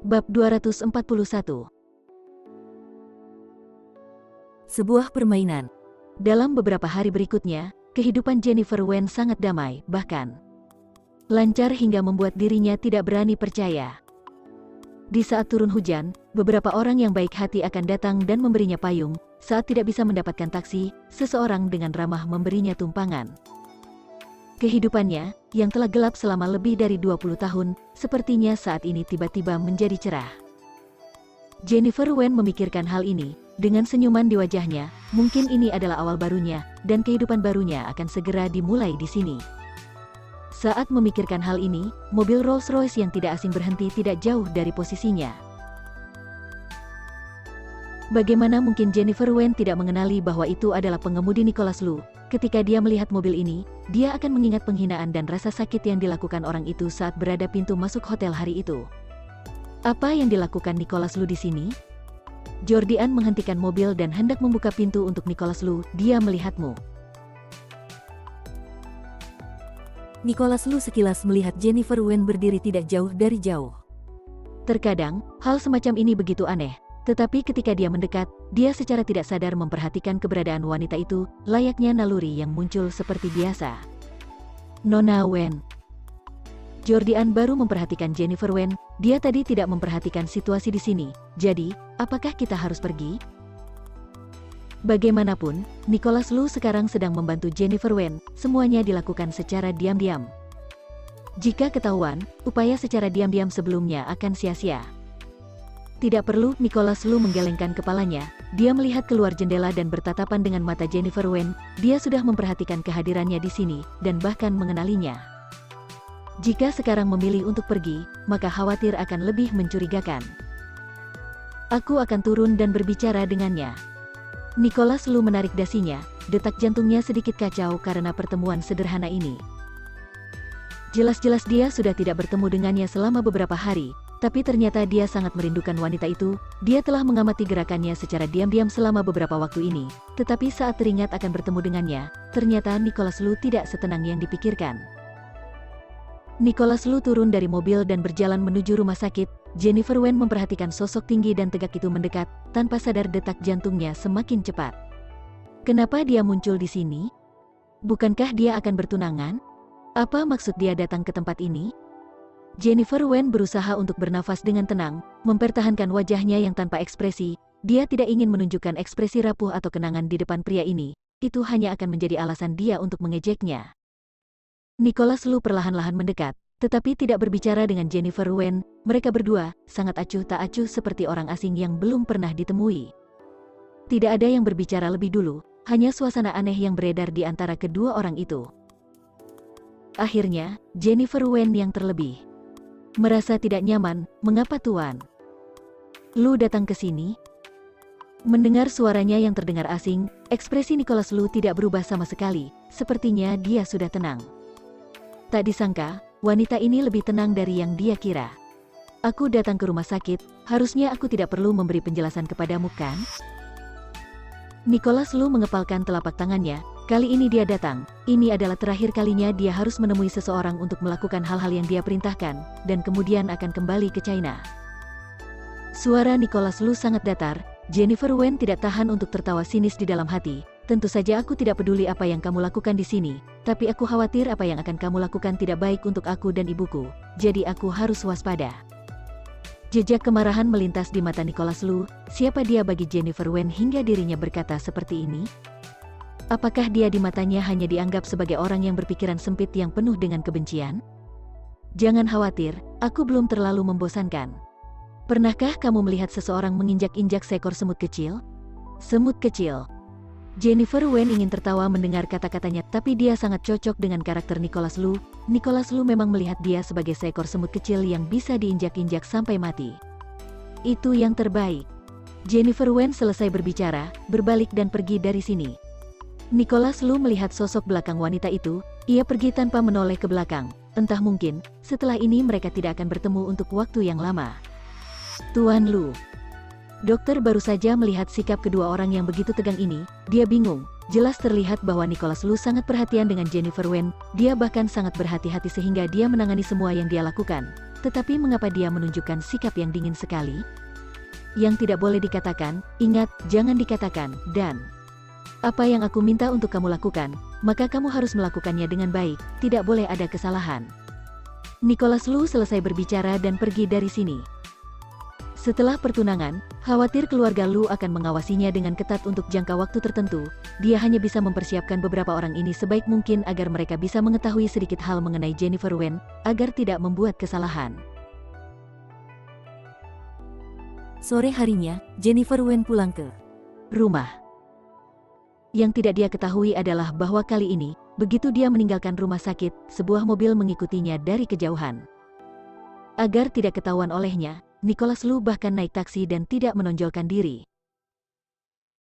Bab 241. Sebuah permainan. Dalam beberapa hari berikutnya, kehidupan Jennifer Wen sangat damai, bahkan lancar hingga membuat dirinya tidak berani percaya. Di saat turun hujan, beberapa orang yang baik hati akan datang dan memberinya payung. Saat tidak bisa mendapatkan taksi, seseorang dengan ramah memberinya tumpangan. Kehidupannya, yang telah gelap selama lebih dari 20 tahun, sepertinya saat ini tiba-tiba menjadi cerah. Jennifer Wen memikirkan hal ini, dengan senyuman di wajahnya. Mungkin ini adalah awal barunya, dan kehidupan barunya akan segera dimulai di sini. Saat memikirkan hal ini, mobil Rolls-Royce yang tidak asing berhenti tidak jauh dari posisinya. Bagaimana mungkin Jennifer Wen tidak mengenali bahwa itu adalah pengemudi Nicholas Lu? Ketika dia melihat mobil ini, dia akan mengingat penghinaan dan rasa sakit yang dilakukan orang itu saat berada pintu masuk hotel hari itu. Apa yang dilakukan Nicholas Lu di sini? Jordian menghentikan mobil dan hendak membuka pintu untuk Nicholas Lu. Dia melihatmu. Nicholas Lu sekilas melihat Jennifer Wen berdiri tidak jauh dari jauh. Terkadang, hal semacam ini begitu aneh. Tetapi ketika dia mendekat, dia secara tidak sadar memperhatikan keberadaan wanita itu, layaknya naluri yang muncul seperti biasa. Nona Wen. Jordian baru memperhatikan Jennifer Wen, dia tadi tidak memperhatikan situasi di sini. Jadi, apakah kita harus pergi? Bagaimanapun, Nicholas Lu sekarang sedang membantu Jennifer Wen, semuanya dilakukan secara diam-diam. Jika ketahuan, upaya secara diam-diam sebelumnya akan sia-sia. Tidak perlu Nicholas Lu menggelengkan kepalanya, dia melihat keluar jendela dan bertatapan dengan mata Jennifer Wen. Dia sudah memperhatikan kehadirannya di sini, dan bahkan mengenalinya. Jika sekarang memilih untuk pergi, maka khawatir akan lebih mencurigakan. Aku akan turun dan berbicara dengannya. Nicholas Lu menarik dasinya, detak jantungnya sedikit kacau karena pertemuan sederhana ini. Jelas-jelas dia sudah tidak bertemu dengannya selama beberapa hari. Tapi ternyata dia sangat merindukan wanita itu. Dia telah mengamati gerakannya secara diam-diam selama beberapa waktu ini. Tetapi saat teringat akan bertemu dengannya, ternyata Nicholas Lu tidak setenang yang dipikirkan. Nicholas Lu turun dari mobil dan berjalan menuju rumah sakit. Jennifer Wen memperhatikan sosok tinggi dan tegak itu mendekat, tanpa sadar detak jantungnya semakin cepat. Kenapa dia muncul di sini? Bukankah dia akan bertunangan? Apa maksud dia datang ke tempat ini? Jennifer Wen berusaha untuk bernafas dengan tenang, mempertahankan wajahnya yang tanpa ekspresi. Dia tidak ingin menunjukkan ekspresi rapuh atau kenangan di depan pria ini. Itu hanya akan menjadi alasan dia untuk mengejeknya. Nicholas Lu perlahan-lahan mendekat, tetapi tidak berbicara dengan Jennifer Wen. Mereka berdua sangat acuh tak acuh seperti orang asing yang belum pernah ditemui. Tidak ada yang berbicara lebih dulu, hanya suasana aneh yang beredar di antara kedua orang itu. Akhirnya, Jennifer Wen yang terlebih merasa tidak nyaman. Mengapa Tuan Lu datang ke sini? Mendengar suaranya yang terdengar asing, ekspresi Nicholas Lu tidak berubah sama sekali. Sepertinya dia sudah tenang. Tak disangka, wanita ini lebih tenang dari yang dia kira. Aku datang ke rumah sakit, harusnya aku tidak perlu memberi penjelasan kepadamu kan? Nicholas Lu mengepalkan telapak tangannya. Kali ini dia datang. Ini adalah terakhir kalinya dia harus menemui seseorang untuk melakukan hal-hal yang dia perintahkan, dan kemudian akan kembali ke China. Suara Nicholas Lu sangat datar. Jennifer Wen tidak tahan untuk tertawa sinis di dalam hati. Tentu saja aku tidak peduli apa yang kamu lakukan di sini, tapi aku khawatir apa yang akan kamu lakukan tidak baik untuk aku dan ibuku. Jadi aku harus waspada. Jejak kemarahan melintas di mata Nicholas Lu. Siapa dia bagi Jennifer Wen hingga dirinya berkata seperti ini? Apakah dia di matanya hanya dianggap sebagai orang yang berpikiran sempit yang penuh dengan kebencian? Jangan khawatir, aku belum terlalu membosankan. Pernahkah kamu melihat seseorang menginjak-injak seekor semut kecil? Semut kecil. Jennifer Wen ingin tertawa mendengar kata-katanya, tapi dia sangat cocok dengan karakter Nicholas Lu. Nicholas Lu memang melihat dia sebagai seekor semut kecil yang bisa diinjak-injak sampai mati. Itu yang terbaik. Jennifer Wen selesai berbicara, berbalik dan pergi dari sini. Nicholas Lu melihat sosok belakang wanita itu. Ia pergi tanpa menoleh ke belakang. Entah mungkin, setelah ini mereka tidak akan bertemu untuk waktu yang lama. Tuan Lu. Dokter baru saja melihat sikap kedua orang yang begitu tegang ini. Dia bingung. Jelas terlihat bahwa Nicholas Lu sangat perhatian dengan Jennifer Wen. Dia bahkan sangat berhati-hati sehingga dia menangani semua yang dia lakukan. tetapi mengapa dia menunjukkan sikap yang dingin sekali? Yang tidak boleh dikatakan, ingat, jangan dikatakan, dan apa yang aku minta untuk kamu lakukan, maka kamu harus melakukannya dengan baik, tidak boleh ada kesalahan. Nicholas Lu selesai berbicara dan pergi dari sini. Setelah pertunangan, khawatir keluarga Lu akan mengawasinya dengan ketat untuk jangka waktu tertentu, dia hanya bisa mempersiapkan beberapa orang ini sebaik mungkin agar mereka bisa mengetahui sedikit hal mengenai Jennifer Wen, agar tidak membuat kesalahan. Sore harinya, Jennifer Wen pulang ke rumah. Yang tidak dia ketahui adalah bahwa kali ini, begitu dia meninggalkan rumah sakit, sebuah mobil mengikutinya dari kejauhan. Agar tidak ketahuan olehnya, Nicholas Lu bahkan naik taksi dan tidak menonjolkan diri.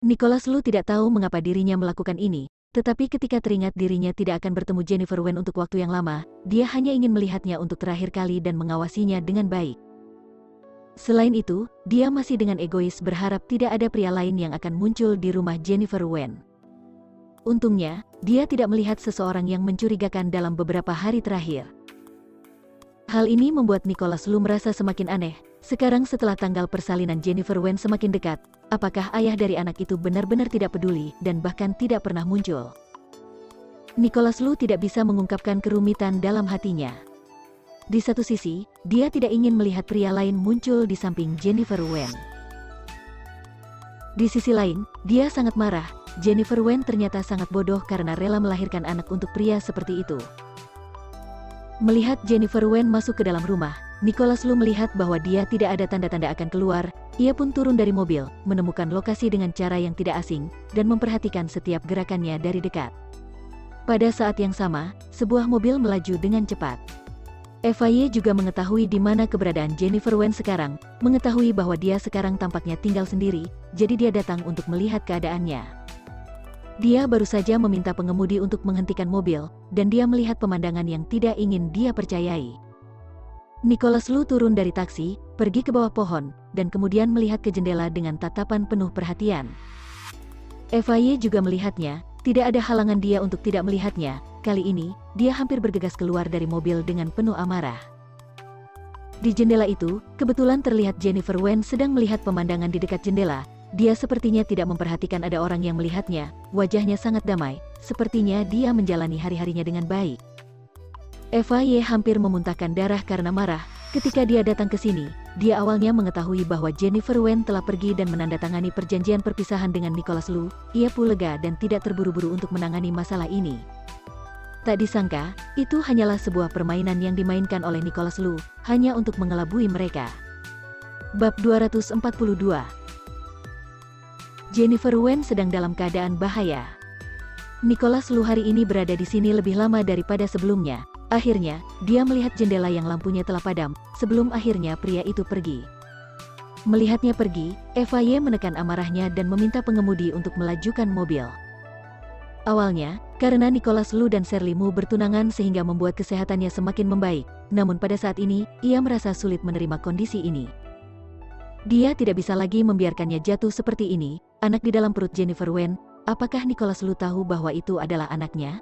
Nicholas Lu tidak tahu mengapa dirinya melakukan ini, tetapi ketika teringat dirinya tidak akan bertemu Jennifer Wen untuk waktu yang lama, dia hanya ingin melihatnya untuk terakhir kali dan mengawasinya dengan baik. Selain itu, dia masih dengan egois berharap tidak ada pria lain yang akan muncul di rumah Jennifer Wen. Untungnya, dia tidak melihat seseorang yang mencurigakan dalam beberapa hari terakhir. Hal ini membuat Nicholas Lu merasa semakin aneh. Sekarang setelah tanggal persalinan Jennifer Wen semakin dekat, apakah ayah dari anak itu benar-benar tidak peduli dan bahkan tidak pernah muncul? Nicholas Lu tidak bisa mengungkapkan kerumitan dalam hatinya. Di satu sisi, dia tidak ingin melihat pria lain muncul di samping Jennifer Wen. Di sisi lain, dia sangat marah. Jennifer Wen ternyata sangat bodoh karena rela melahirkan anak untuk pria seperti itu. Melihat Jennifer Wen masuk ke dalam rumah, Nicholas Lu melihat bahwa dia tidak ada tanda-tanda akan keluar. Ia pun turun dari mobil, menemukan lokasi dengan cara yang tidak asing, dan memperhatikan setiap gerakannya dari dekat. Pada saat yang sama, sebuah mobil melaju dengan cepat. FIA juga mengetahui di mana keberadaan Jennifer Wen sekarang, mengetahui bahwa dia sekarang tampaknya tinggal sendiri, jadi dia datang untuk melihat keadaannya. Dia baru saja meminta pengemudi untuk menghentikan mobil, dan dia melihat pemandangan yang tidak ingin dia percayai. Nicholas Lu turun dari taksi, pergi ke bawah pohon, dan kemudian melihat ke jendela dengan tatapan penuh perhatian. FIA juga melihatnya, tidak ada halangan dia untuk tidak melihatnya. Kali ini, dia hampir bergegas keluar dari mobil dengan penuh amarah. Di jendela itu, kebetulan terlihat Jennifer Wen sedang melihat pemandangan di dekat jendela. Dia sepertinya tidak memperhatikan ada orang yang melihatnya, wajahnya sangat damai, sepertinya dia menjalani hari-harinya dengan baik. FIA hampir memuntahkan darah karena marah. Ketika dia datang ke sini, dia awalnya mengetahui bahwa Jennifer Wen telah pergi dan menandatangani perjanjian perpisahan dengan Nicholas Lu. Ia pun lega dan tidak terburu-buru untuk menangani masalah ini. Tak disangka, itu hanyalah sebuah permainan yang dimainkan oleh Nicholas Lu, hanya untuk mengelabui mereka. Bab 242. Jennifer Wen sedang dalam keadaan bahaya. Nicholas Lu hari ini berada di sini lebih lama daripada sebelumnya. Akhirnya, dia melihat jendela yang lampunya telah padam, sebelum akhirnya pria itu pergi. Melihatnya pergi, FIA menekan amarahnya dan meminta pengemudi untuk melajukan mobil. Awalnya, karena Nicholas Lu dan Shirley Mu bertunangan sehingga membuat kesehatannya semakin membaik, namun pada saat ini, ia merasa sulit menerima kondisi ini. Dia tidak bisa lagi membiarkannya jatuh seperti ini. Anak di dalam perut Jennifer Wen, apakah Nicholas Lu tahu bahwa itu adalah anaknya?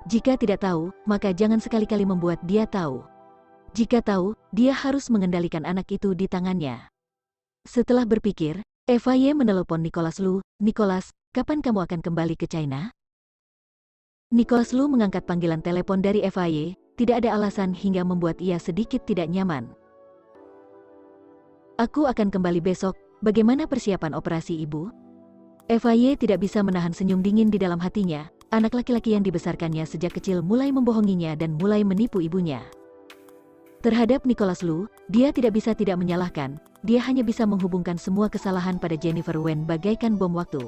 Jika tidak tahu, maka jangan sekali-kali membuat dia tahu. Jika tahu, dia harus mengendalikan anak itu di tangannya. Setelah berpikir, FIA menelepon Nicholas Lu. "Nicholas, kapan kamu akan kembali ke China?" Nicholas Lu mengangkat panggilan telepon dari FIA, tidak ada alasan hingga membuat ia sedikit tidak nyaman. "Aku akan kembali besok, bagaimana persiapan operasi ibu?" FIA tidak bisa menahan senyum dingin di dalam hatinya. Anak laki-laki yang dibesarkannya sejak kecil mulai membohonginya dan mulai menipu ibunya. Terhadap Nicholas Lu, dia tidak bisa tidak menyalahkan, dia hanya bisa menghubungkan semua kesalahan pada Jennifer Wen bagaikan bom waktu.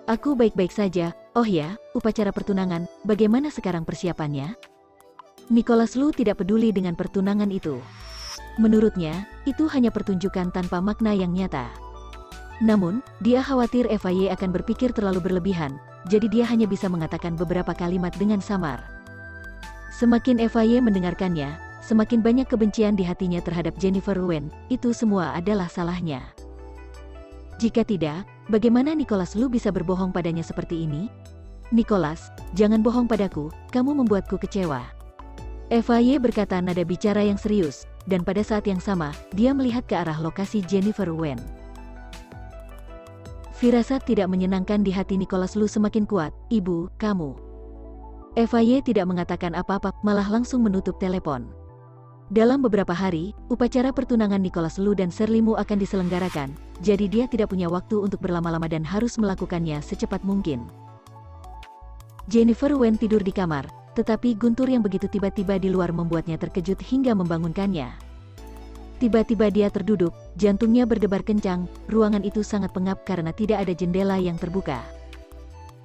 "Aku baik-baik saja, oh ya, upacara pertunangan, bagaimana sekarang persiapannya?" Nicholas Lu tidak peduli dengan pertunangan itu. Menurutnya, itu hanya pertunjukan tanpa makna yang nyata. Namun, dia khawatir FIA akan berpikir terlalu berlebihan, jadi dia hanya bisa mengatakan beberapa kalimat dengan samar. Semakin FIA mendengarkannya, semakin banyak kebencian di hatinya terhadap Jennifer Wen. Itu semua adalah salahnya. Jika tidak, bagaimana Nicholas Lu bisa berbohong padanya seperti ini? "Nicholas, jangan bohong padaku, kamu membuatku kecewa." FAY berkata nada bicara yang serius, dan pada saat yang sama, dia melihat ke arah lokasi Jennifer Wen. Firasat tidak menyenangkan di hati Nicholas Lu semakin kuat. Ibu, kamu. FAY tidak mengatakan apa-apa, malah langsung menutup telepon. Dalam beberapa hari, upacara pertunangan Nicholas Lu dan Shirley Mu akan diselenggarakan, jadi dia tidak punya waktu untuk berlama-lama dan harus melakukannya secepat mungkin. Jennifer Wen tidur di kamar, tetapi guntur yang begitu tiba-tiba di luar membuatnya terkejut hingga membangunkannya. Tiba-tiba dia terduduk, jantungnya berdebar kencang, ruangan itu sangat pengap karena tidak ada jendela yang terbuka.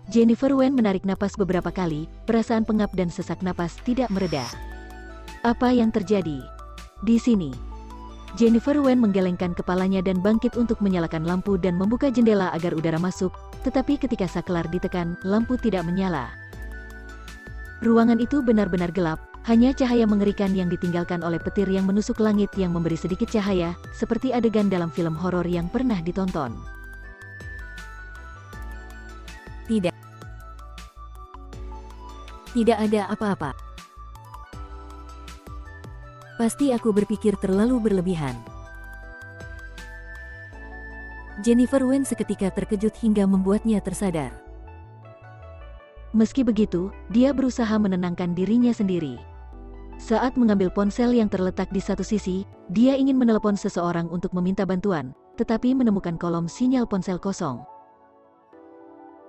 Jennifer Wen menarik napas beberapa kali, perasaan pengap dan sesak napas tidak mereda. Apa yang terjadi? Di sini. Jennifer Wen menggelengkan kepalanya dan bangkit untuk menyalakan lampu dan membuka jendela agar udara masuk, tetapi ketika saklar ditekan, lampu tidak menyala. Ruangan itu benar-benar gelap, hanya cahaya mengerikan yang ditinggalkan oleh petir yang menusuk langit yang memberi sedikit cahaya, seperti adegan dalam film horor yang pernah ditonton. Tidak. Tidak ada apa-apa. Pasti aku berpikir terlalu berlebihan. Jennifer Wen seketika terkejut hingga membuatnya tersadar. Meski begitu, dia berusaha menenangkan dirinya sendiri. Saat mengambil ponsel yang terletak di satu sisi, dia ingin menelepon seseorang untuk meminta bantuan, tetapi menemukan kolom sinyal ponsel kosong.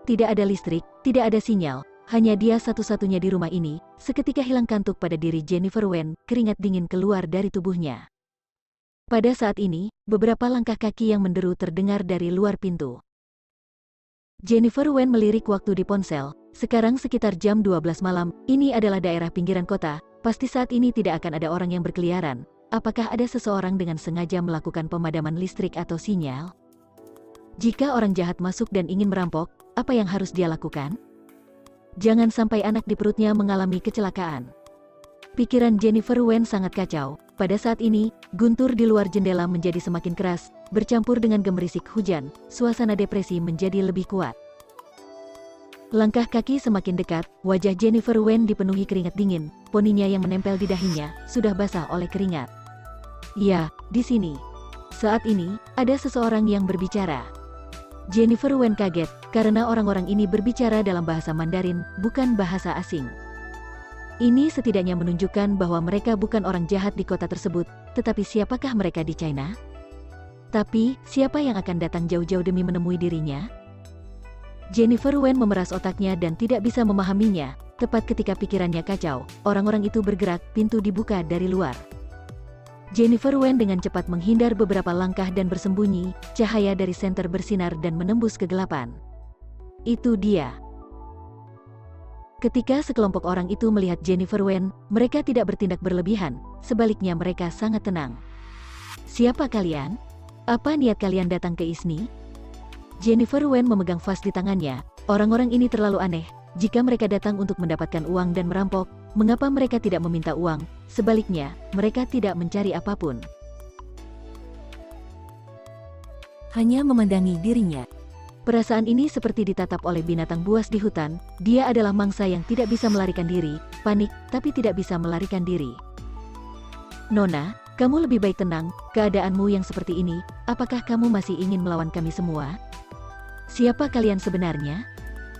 Tidak ada listrik, tidak ada sinyal, hanya dia satu-satunya di rumah ini. Seketika hilang kantuk pada diri Jennifer Wen, keringat dingin keluar dari tubuhnya. Pada saat ini, beberapa langkah kaki yang menderu terdengar dari luar pintu. Jennifer Wen melirik waktu di ponsel, sekarang sekitar jam 12 malam, ini adalah daerah pinggiran kota, pasti saat ini tidak akan ada orang yang berkeliaran. Apakah ada seseorang dengan sengaja melakukan pemadaman listrik atau sinyal? Jika orang jahat masuk dan ingin merampok, apa yang harus dia lakukan? Jangan sampai anak di perutnya mengalami kecelakaan. Pikiran Jennifer Wen sangat kacau. Pada saat ini, guntur di luar jendela menjadi semakin keras, bercampur dengan gemerisik hujan, suasana depresi menjadi lebih kuat. Langkah kaki semakin dekat, wajah Jennifer Wen dipenuhi keringat dingin, poninya yang menempel di dahinya, sudah basah oleh keringat. Ya, di sini. Saat ini, ada seseorang yang berbicara. Jennifer Wen kaget, karena orang-orang ini berbicara dalam bahasa Mandarin, bukan bahasa asing. Ini setidaknya menunjukkan bahwa mereka bukan orang jahat di kota tersebut, tetapi siapakah mereka di China? Tapi, siapa yang akan datang jauh-jauh demi menemui dirinya? Jennifer Wen memeras otaknya dan tidak bisa memahaminya. Tepat ketika pikirannya kacau, orang-orang itu bergerak, pintu dibuka dari luar. Jennifer Wen dengan cepat menghindar beberapa langkah dan bersembunyi, cahaya dari senter bersinar dan menembus kegelapan. Itu dia. Ketika sekelompok orang itu melihat Jennifer Wen, mereka tidak bertindak berlebihan, sebaliknya mereka sangat tenang. Siapa kalian? Apa niat kalian datang ke ISNI? Jennifer Wen memegang vas di tangannya. Orang-orang ini terlalu aneh. Jika mereka datang untuk mendapatkan uang dan merampok, mengapa mereka tidak meminta uang? Sebaliknya, mereka tidak mencari apapun. Hanya memandangi dirinya. Perasaan ini seperti ditatap oleh binatang buas di hutan. Dia adalah mangsa yang tidak bisa melarikan diri, panik, tapi tidak bisa melarikan diri. Nona, kamu lebih baik tenang, keadaanmu yang seperti ini, apakah kamu masih ingin melawan kami semua? Siapa kalian sebenarnya?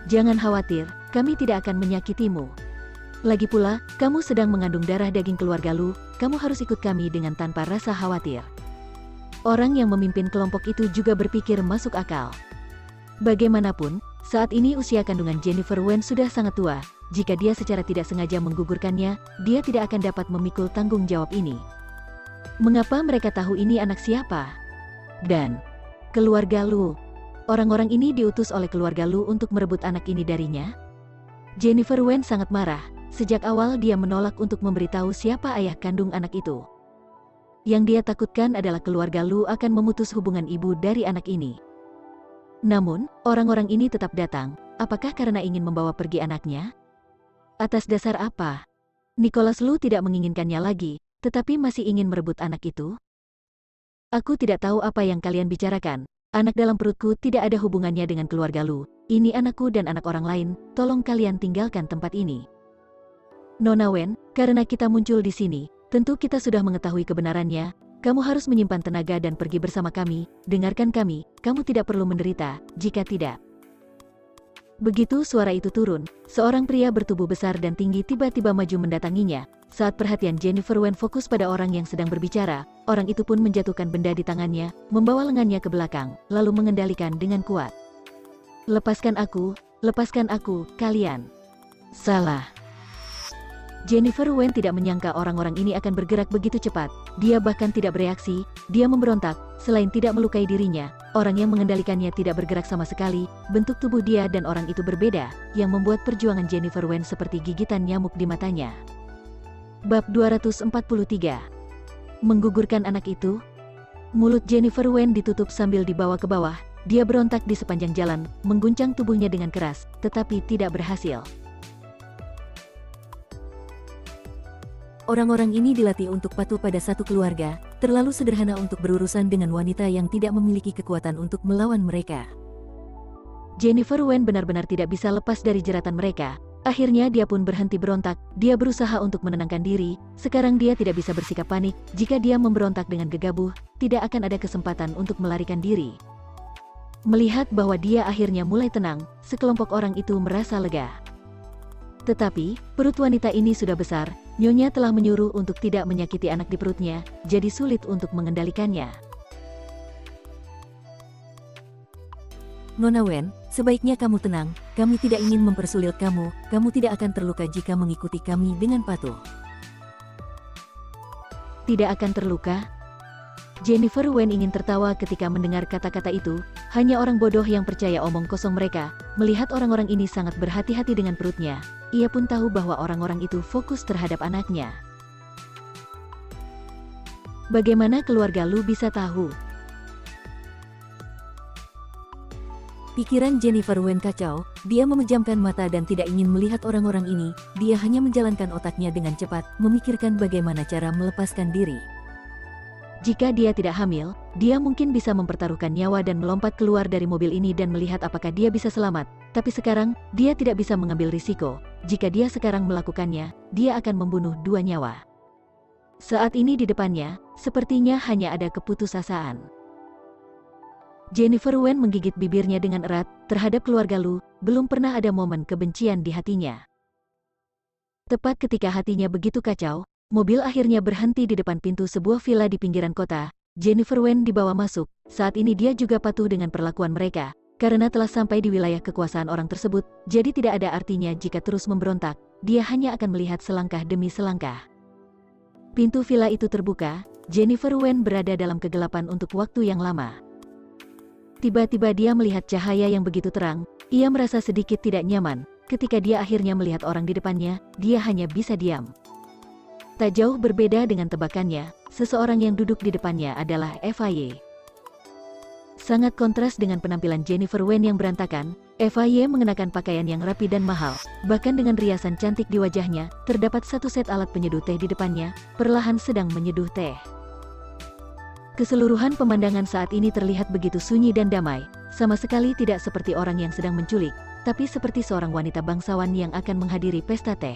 Jangan khawatir, kami tidak akan menyakitimu. Lagi pula, kamu sedang mengandung darah daging keluarga Lu, kamu harus ikut kami dengan tanpa rasa khawatir. Orang yang memimpin kelompok itu juga berpikir masuk akal. Bagaimanapun, saat ini usia kandungan Jennifer Wen sudah sangat tua. Jika dia secara tidak sengaja menggugurkannya, dia tidak akan dapat memikul tanggung jawab ini. Mengapa mereka tahu ini anak siapa? Dan keluarga Lu. Orang-orang ini diutus oleh keluarga Lu untuk merebut anak ini darinya? Jennifer Wen sangat marah. Sejak awal dia menolak untuk memberitahu siapa ayah kandung anak itu. Yang dia takutkan adalah keluarga Lu akan memutus hubungan ibu dari anak ini. Namun, orang-orang ini tetap datang. Apakah karena ingin membawa pergi anaknya? Atas dasar apa? Nicholas Lu tidak menginginkannya lagi, tetapi masih ingin merebut anak itu? Aku tidak tahu apa yang kalian bicarakan. Anak dalam perutku tidak ada hubungannya dengan keluarga Lu. Ini anakku dan anak orang lain, tolong kalian tinggalkan tempat ini. Nona Wen, karena kita muncul di sini, tentu kita sudah mengetahui kebenarannya. Kamu harus menyimpan tenaga dan pergi bersama kami. Dengarkan kami, kamu tidak perlu menderita, jika tidak. Begitu suara itu turun, seorang pria bertubuh besar dan tinggi tiba-tiba maju mendatanginya. Saat perhatian Jennifer Wen fokus pada orang yang sedang berbicara, orang itu pun menjatuhkan benda di tangannya, membawa lengannya ke belakang, lalu mengendalikan dengan kuat. Lepaskan aku, kalian. Salah. Jennifer Wen tidak menyangka orang-orang ini akan bergerak begitu cepat. Dia bahkan tidak bereaksi, dia memberontak. Selain tidak melukai dirinya, orang yang mengendalikannya tidak bergerak sama sekali. Bentuk tubuh dia dan orang itu berbeda, yang membuat perjuangan Jennifer Wen seperti gigitan nyamuk di matanya. Bab 243. Menggugurkan anak itu. Mulut Jennifer Wen ditutup sambil dibawa ke bawah. Dia berontak di sepanjang jalan, mengguncang tubuhnya dengan keras, tetapi tidak berhasil. Orang-orang ini dilatih untuk patuh pada satu keluarga, terlalu sederhana untuk berurusan dengan wanita yang tidak memiliki kekuatan untuk melawan mereka. Jennifer Wen benar-benar tidak bisa lepas dari jeratan mereka. Akhirnya dia pun berhenti berontak. Dia berusaha untuk menenangkan diri. Sekarang dia tidak bisa bersikap panik. Jika dia memberontak dengan gegabah, tidak akan ada kesempatan untuk melarikan diri. Melihat bahwa dia akhirnya mulai tenang, sekelompok orang itu merasa lega. Tetapi, perut wanita ini sudah besar, nyonya telah menyuruh untuk tidak menyakiti anak di perutnya, jadi sulit untuk mengendalikannya. Nona Wen, sebaiknya kamu tenang, kami tidak ingin mempersulit kamu tidak akan terluka jika mengikuti kami dengan patuh. Tidak akan terluka? Jennifer Wen ingin tertawa ketika mendengar kata-kata itu, hanya orang bodoh yang percaya omong kosong mereka. Melihat orang-orang ini sangat berhati-hati dengan perutnya, ia pun tahu bahwa orang-orang itu fokus terhadap anaknya. Bagaimana keluarga Lu bisa tahu? Pikiran Jennifer Wen kacau, dia memejamkan mata dan tidak ingin melihat orang-orang ini, dia hanya menjalankan otaknya dengan cepat, memikirkan bagaimana cara melepaskan diri. Jika dia tidak hamil, dia mungkin bisa mempertaruhkan nyawa dan melompat keluar dari mobil ini dan melihat apakah dia bisa selamat. Tapi sekarang, dia tidak bisa mengambil risiko. Jika dia sekarang melakukannya, dia akan membunuh 2 nyawa. Saat ini di depannya, sepertinya hanya ada keputusasaan. Jennifer Wen menggigit bibirnya dengan erat. Terhadap keluarga Lu, belum pernah ada momen kebencian di hatinya. Tepat ketika hatinya begitu kacau, mobil akhirnya berhenti di depan pintu sebuah villa di pinggiran kota. Jennifer Wen dibawa masuk. Saat ini dia juga patuh dengan perlakuan mereka. Karena telah sampai di wilayah kekuasaan orang tersebut, jadi tidak ada artinya jika terus memberontak. Dia hanya akan melihat selangkah demi selangkah. Pintu villa itu terbuka. Jennifer Wen berada dalam kegelapan untuk waktu yang lama. Tiba-tiba dia melihat cahaya yang begitu terang. Ia merasa sedikit tidak nyaman. Ketika dia akhirnya melihat orang di depannya, dia hanya bisa diam. Tak jauh berbeda dengan tebakannya, seseorang yang duduk di depannya adalah FIY. Sangat kontras dengan penampilan Jennifer Wen yang berantakan, FIY mengenakan pakaian yang rapi dan mahal. Bahkan dengan riasan cantik di wajahnya, terdapat satu set alat penyeduh teh di depannya, perlahan sedang menyeduh teh. Keseluruhan pemandangan saat ini terlihat begitu sunyi dan damai, sama sekali tidak seperti orang yang sedang menculik, tapi seperti seorang wanita bangsawan yang akan menghadiri pesta teh.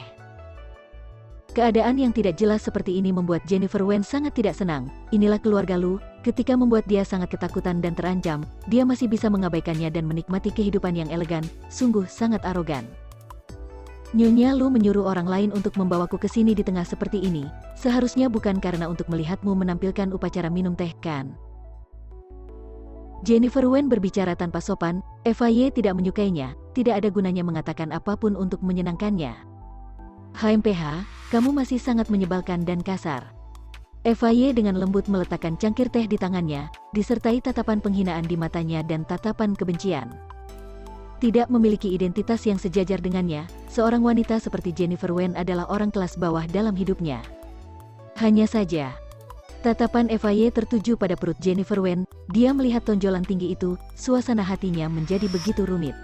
Keadaan yang tidak jelas seperti ini membuat Jennifer Wen sangat tidak senang. Inilah keluarga Lu, ketika membuat dia sangat ketakutan dan terancam, dia masih bisa mengabaikannya dan menikmati kehidupan yang elegan, sungguh sangat arogan. Nyonya Lu menyuruh orang lain untuk membawaku ke sini di tengah seperti ini, seharusnya bukan karena untuk melihatmu menampilkan upacara minum teh kan? Jennifer Wen berbicara tanpa sopan, FIY tidak menyukainya, tidak ada gunanya mengatakan apapun untuk menyenangkannya. HMPH, kamu masih sangat menyebalkan dan kasar. FIY dengan lembut meletakkan cangkir teh di tangannya, disertai tatapan penghinaan di matanya dan tatapan kebencian. Tidak memiliki identitas yang sejajar dengannya, seorang wanita seperti Jennifer Wen adalah orang kelas bawah dalam hidupnya. Hanya saja, tatapan FIY tertuju pada perut Jennifer Wen, dia melihat tonjolan tinggi itu, suasana hatinya menjadi begitu rumit.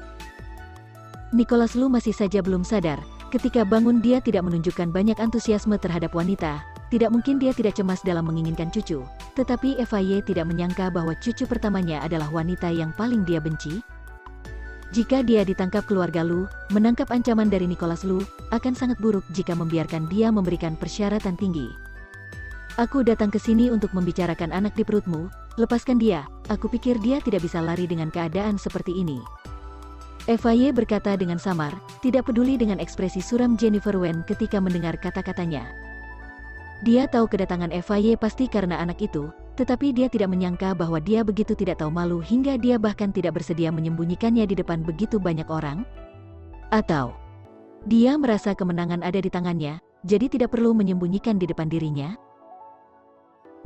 Nicholas Lu masih saja belum sadar. Ketika bangun dia tidak menunjukkan banyak antusiasme terhadap wanita, tidak mungkin dia tidak cemas dalam menginginkan cucu, tetapi FIY tidak menyangka bahwa cucu pertamanya adalah wanita yang paling dia benci. Jika dia ditangkap keluarga Lu, menangkap ancaman dari Nicholas Lu, akan sangat buruk jika membiarkan dia memberikan persyaratan tinggi. Aku datang ke sini untuk membicarakan anak di perutmu, lepaskan dia, aku pikir dia tidak bisa lari dengan keadaan seperti ini. FY berkata dengan samar, tidak peduli dengan ekspresi suram Jennifer Wen ketika mendengar kata-katanya. Dia tahu kedatangan FY pasti karena anak itu, tetapi dia tidak menyangka bahwa dia begitu tidak tahu malu hingga dia bahkan tidak bersedia menyembunyikannya di depan begitu banyak orang. Atau dia merasa kemenangan ada di tangannya, jadi tidak perlu menyembunyikan di depan dirinya.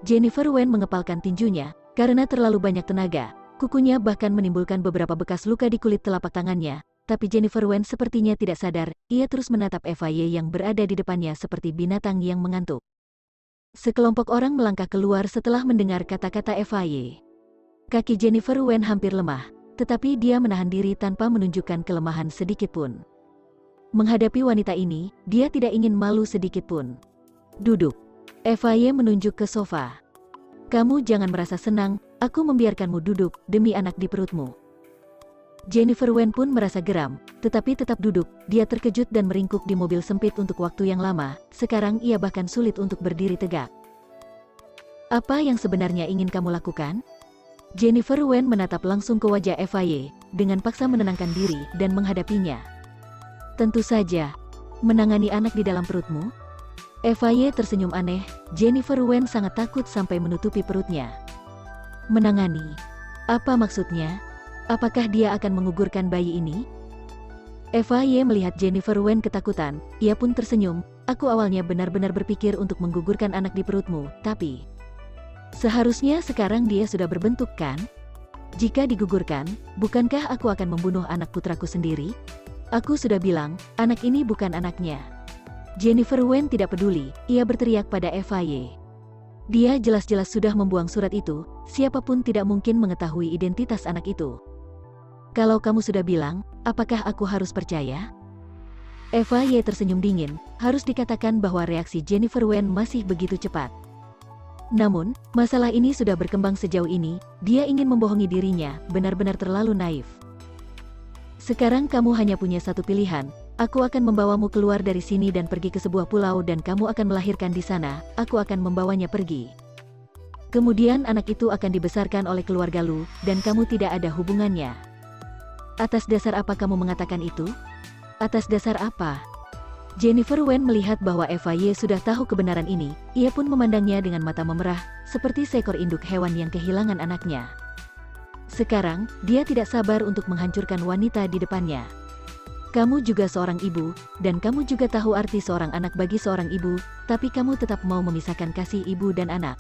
Jennifer Wen mengepalkan tinjunya, karena terlalu banyak tenaga, kukunya bahkan menimbulkan beberapa bekas luka di kulit telapak tangannya, tapi Jennifer Wen sepertinya tidak sadar, ia terus menatap FY yang berada di depannya seperti binatang yang mengantuk. Sekelompok orang melangkah keluar setelah mendengar kata-kata FY. Kaki Jennifer Wen hampir lemah, tetapi dia menahan diri tanpa menunjukkan kelemahan sedikitpun. Menghadapi wanita ini, dia tidak ingin malu sedikitpun. Duduk. FY menunjuk ke sofa. Kamu jangan merasa senang, aku membiarkanmu duduk demi anak di perutmu. Jennifer Wen pun merasa geram, tetapi tetap duduk. Dia terkejut dan meringkuk di mobil sempit untuk waktu yang lama, sekarang ia bahkan sulit untuk berdiri tegak. Apa yang sebenarnya ingin kamu lakukan? Jennifer Wen menatap langsung ke wajah FY, dengan paksa menenangkan diri dan menghadapinya. Tentu saja, menangani anak di dalam perutmu? FY tersenyum aneh, Jennifer Wen sangat takut sampai menutupi perutnya. Menangani? Apa maksudnya? Apakah dia akan mengugurkan bayi ini? FY melihat Jennifer Wen ketakutan, ia pun tersenyum, aku awalnya benar-benar berpikir untuk menggugurkan anak di perutmu, tapi seharusnya sekarang dia sudah berbentuk kan? Jika digugurkan, bukankah aku akan membunuh anak putraku sendiri? Aku sudah bilang, anak ini bukan anaknya. Jennifer Wen tidak peduli, ia berteriak pada FY. Dia jelas-jelas sudah membuang surat itu, siapapun tidak mungkin mengetahui identitas anak itu. Kalau kamu sudah bilang, apakah aku harus percaya? FY tersenyum dingin, harus dikatakan bahwa reaksi Jennifer Wen masih begitu cepat. Namun, masalah ini sudah berkembang sejauh ini, dia ingin membohongi dirinya, benar-benar terlalu naif. Sekarang kamu hanya punya satu pilihan, aku akan membawamu keluar dari sini dan pergi ke sebuah pulau dan kamu akan melahirkan di sana, aku akan membawanya pergi. Kemudian anak itu akan dibesarkan oleh keluarga Lu, dan kamu tidak ada hubungannya. Atas dasar apa kamu mengatakan itu? Atas dasar apa? Jennifer Wen melihat bahwa FY sudah tahu kebenaran ini, ia pun memandangnya dengan mata memerah, seperti seekor induk hewan yang kehilangan anaknya. Sekarang, dia tidak sabar untuk menghancurkan wanita di depannya. Kamu juga seorang ibu, dan kamu juga tahu arti seorang anak bagi seorang ibu, tapi kamu tetap mau memisahkan kasih ibu dan anak.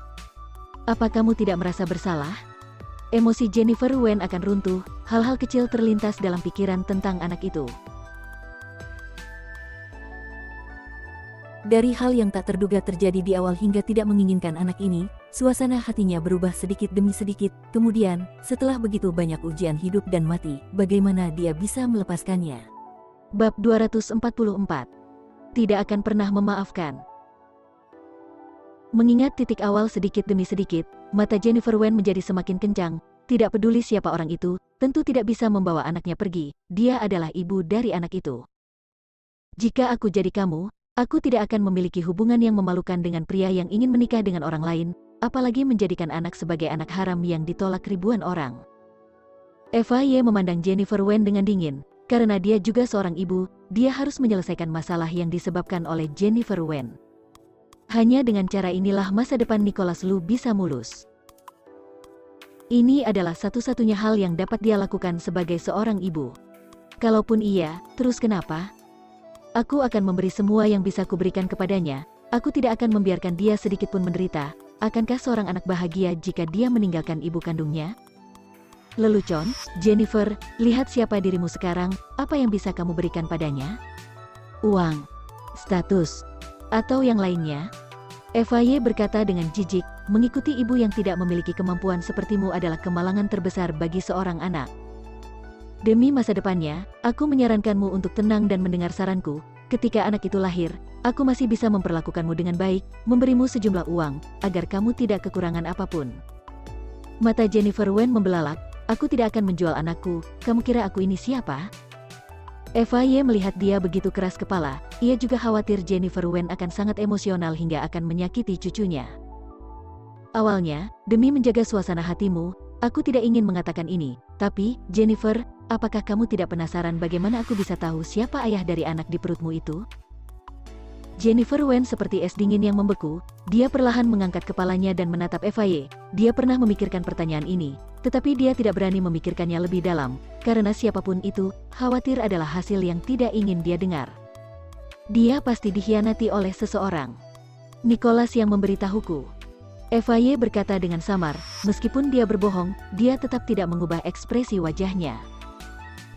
Apa kamu tidak merasa bersalah? Emosi Jennifer Wen akan runtuh, hal-hal kecil terlintas dalam pikiran tentang anak itu. Dari hal yang tak terduga terjadi di awal hingga tidak menginginkan anak ini, suasana hatinya berubah sedikit demi sedikit. Kemudian, setelah begitu banyak ujian hidup dan mati, bagaimana dia bisa melepaskannya? Bab 244. Tidak akan pernah memaafkan. Mengingat titik awal sedikit demi sedikit, mata Jennifer Wen menjadi semakin kencang. Tidak peduli siapa orang itu, tentu tidak bisa membawa anaknya pergi. Dia adalah ibu dari anak itu. Jika aku jadi kamu, aku tidak akan memiliki hubungan yang memalukan dengan pria yang ingin menikah dengan orang lain, apalagi menjadikan anak sebagai anak haram yang ditolak ribuan orang. FY memandang Jennifer Wen dengan dingin. Karena dia juga seorang ibu, dia harus menyelesaikan masalah yang disebabkan oleh Jennifer Wen. Hanya dengan cara inilah masa depan Nicholas Lu bisa mulus. Ini adalah satu-satunya hal yang dapat dia lakukan sebagai seorang ibu. Kalaupun iya, terus kenapa? Aku akan memberi semua yang bisa kuberikan kepadanya, aku tidak akan membiarkan dia sedikitpun menderita. Akankah seorang anak bahagia jika dia meninggalkan ibu kandungnya? Lelucon, Jennifer, lihat siapa dirimu sekarang, apa yang bisa kamu berikan padanya? Uang, status, atau yang lainnya? FY berkata dengan jijik, mengikuti ibu yang tidak memiliki kemampuan sepertimu adalah kemalangan terbesar bagi seorang anak. Demi masa depannya, aku menyarankanmu untuk tenang dan mendengar saranku. Ketika anak itu lahir, aku masih bisa memperlakukanmu dengan baik, memberimu sejumlah uang, agar kamu tidak kekurangan apapun. Mata Jennifer Wen membelalak. Aku tidak akan menjual anakku, kamu kira aku ini siapa? FAY melihat dia begitu keras kepala, ia juga khawatir Jennifer Wen akan sangat emosional hingga akan menyakiti cucunya. Awalnya, demi menjaga suasana hatimu, aku tidak ingin mengatakan ini, tapi, Jennifer, apakah kamu tidak penasaran bagaimana aku bisa tahu siapa ayah dari anak di perutmu itu? Jennifer Wen seperti es dingin yang membeku, dia perlahan mengangkat kepalanya dan menatap FAY. Dia pernah memikirkan pertanyaan ini, tetapi dia tidak berani memikirkannya lebih dalam, karena siapapun itu, khawatir adalah hasil yang tidak ingin dia dengar. Dia pasti dikhianati oleh seseorang. Nicholas yang memberitahuku. FAY berkata dengan samar, meskipun dia berbohong, dia tetap tidak mengubah ekspresi wajahnya.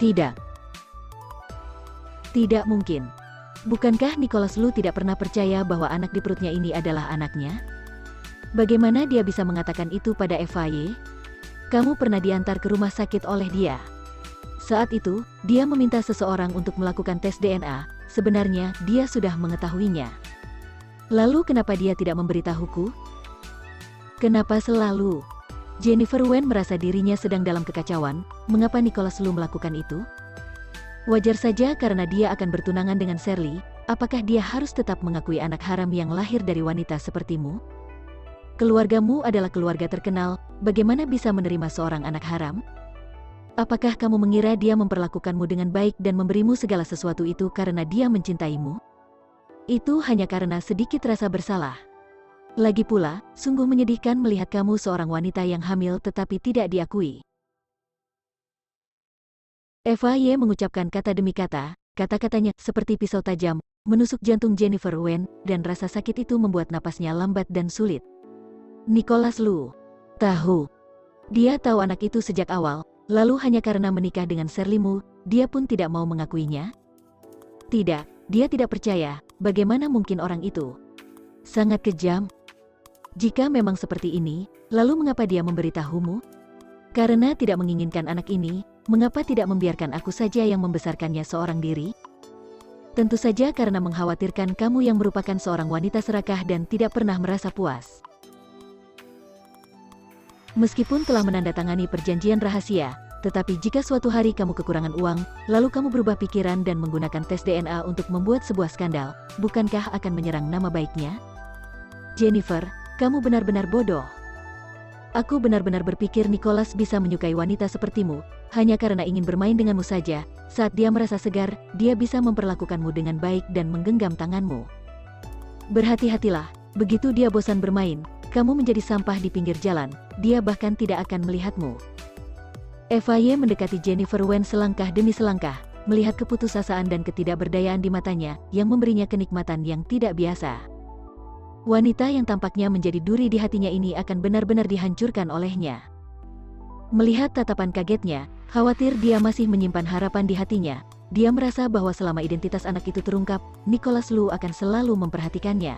Tidak. Tidak mungkin. Bukankah Nicholas Lu tidak pernah percaya bahwa anak di perutnya ini adalah anaknya? Bagaimana dia bisa mengatakan itu pada FAY? Kamu pernah diantar ke rumah sakit oleh dia. Saat itu, dia meminta seseorang untuk melakukan tes DNA, sebenarnya dia sudah mengetahuinya. Lalu kenapa dia tidak memberitahuku? Kenapa selalu? Jennifer Wen merasa dirinya sedang dalam kekacauan, mengapa Nicholas Lu melakukan itu? Wajar saja karena dia akan bertunangan dengan Shirley, apakah dia harus tetap mengakui anak haram yang lahir dari wanita sepertimu? Keluargamu adalah keluarga terkenal, bagaimana bisa menerima seorang anak haram? Apakah kamu mengira dia memperlakukanmu dengan baik dan memberimu segala sesuatu itu karena dia mencintaimu? Itu hanya karena sedikit rasa bersalah. Lagi pula, sungguh menyedihkan melihat kamu seorang wanita yang hamil tetapi tidak diakui. FAY mengucapkan kata demi kata, kata-katanya seperti pisau tajam, menusuk jantung Jennifer Wen, dan rasa sakit itu membuat napasnya lambat dan sulit. Nicholas Lu tahu. Dia tahu anak itu sejak awal, lalu hanya karena menikah dengan Shirley Mu, dia pun tidak mau mengakuinya? Tidak, dia tidak percaya, bagaimana mungkin orang itu? Sangat kejam. Jika memang seperti ini, lalu mengapa dia memberitahumu? Karena tidak menginginkan anak ini, mengapa tidak membiarkan aku saja yang membesarkannya seorang diri? Tentu saja karena mengkhawatirkan kamu yang merupakan seorang wanita serakah dan tidak pernah merasa puas. Meskipun telah menandatangani perjanjian rahasia, tetapi jika suatu hari kamu kekurangan uang, lalu kamu berubah pikiran dan menggunakan tes DNA untuk membuat sebuah skandal, bukankah akan menyerang nama baiknya? Jennifer, kamu benar-benar bodoh. Aku benar-benar berpikir Nicholas bisa menyukai wanita sepertimu, hanya karena ingin bermain denganmu saja. Saat dia merasa segar, dia bisa memperlakukanmu dengan baik dan menggenggam tanganmu. Berhati-hatilah, begitu dia bosan bermain, kamu menjadi sampah di pinggir jalan, dia bahkan tidak akan melihatmu. FAY mendekati Jennifer Wen selangkah demi selangkah, melihat keputusasaan dan ketidakberdayaan di matanya, yang memberinya kenikmatan yang tidak biasa. Wanita yang tampaknya menjadi duri di hatinya ini akan benar-benar dihancurkan olehnya. Melihat tatapan kagetnya, khawatir dia masih menyimpan harapan di hatinya, dia merasa bahwa selama identitas anak itu terungkap, Nicholas Lu akan selalu memperhatikannya.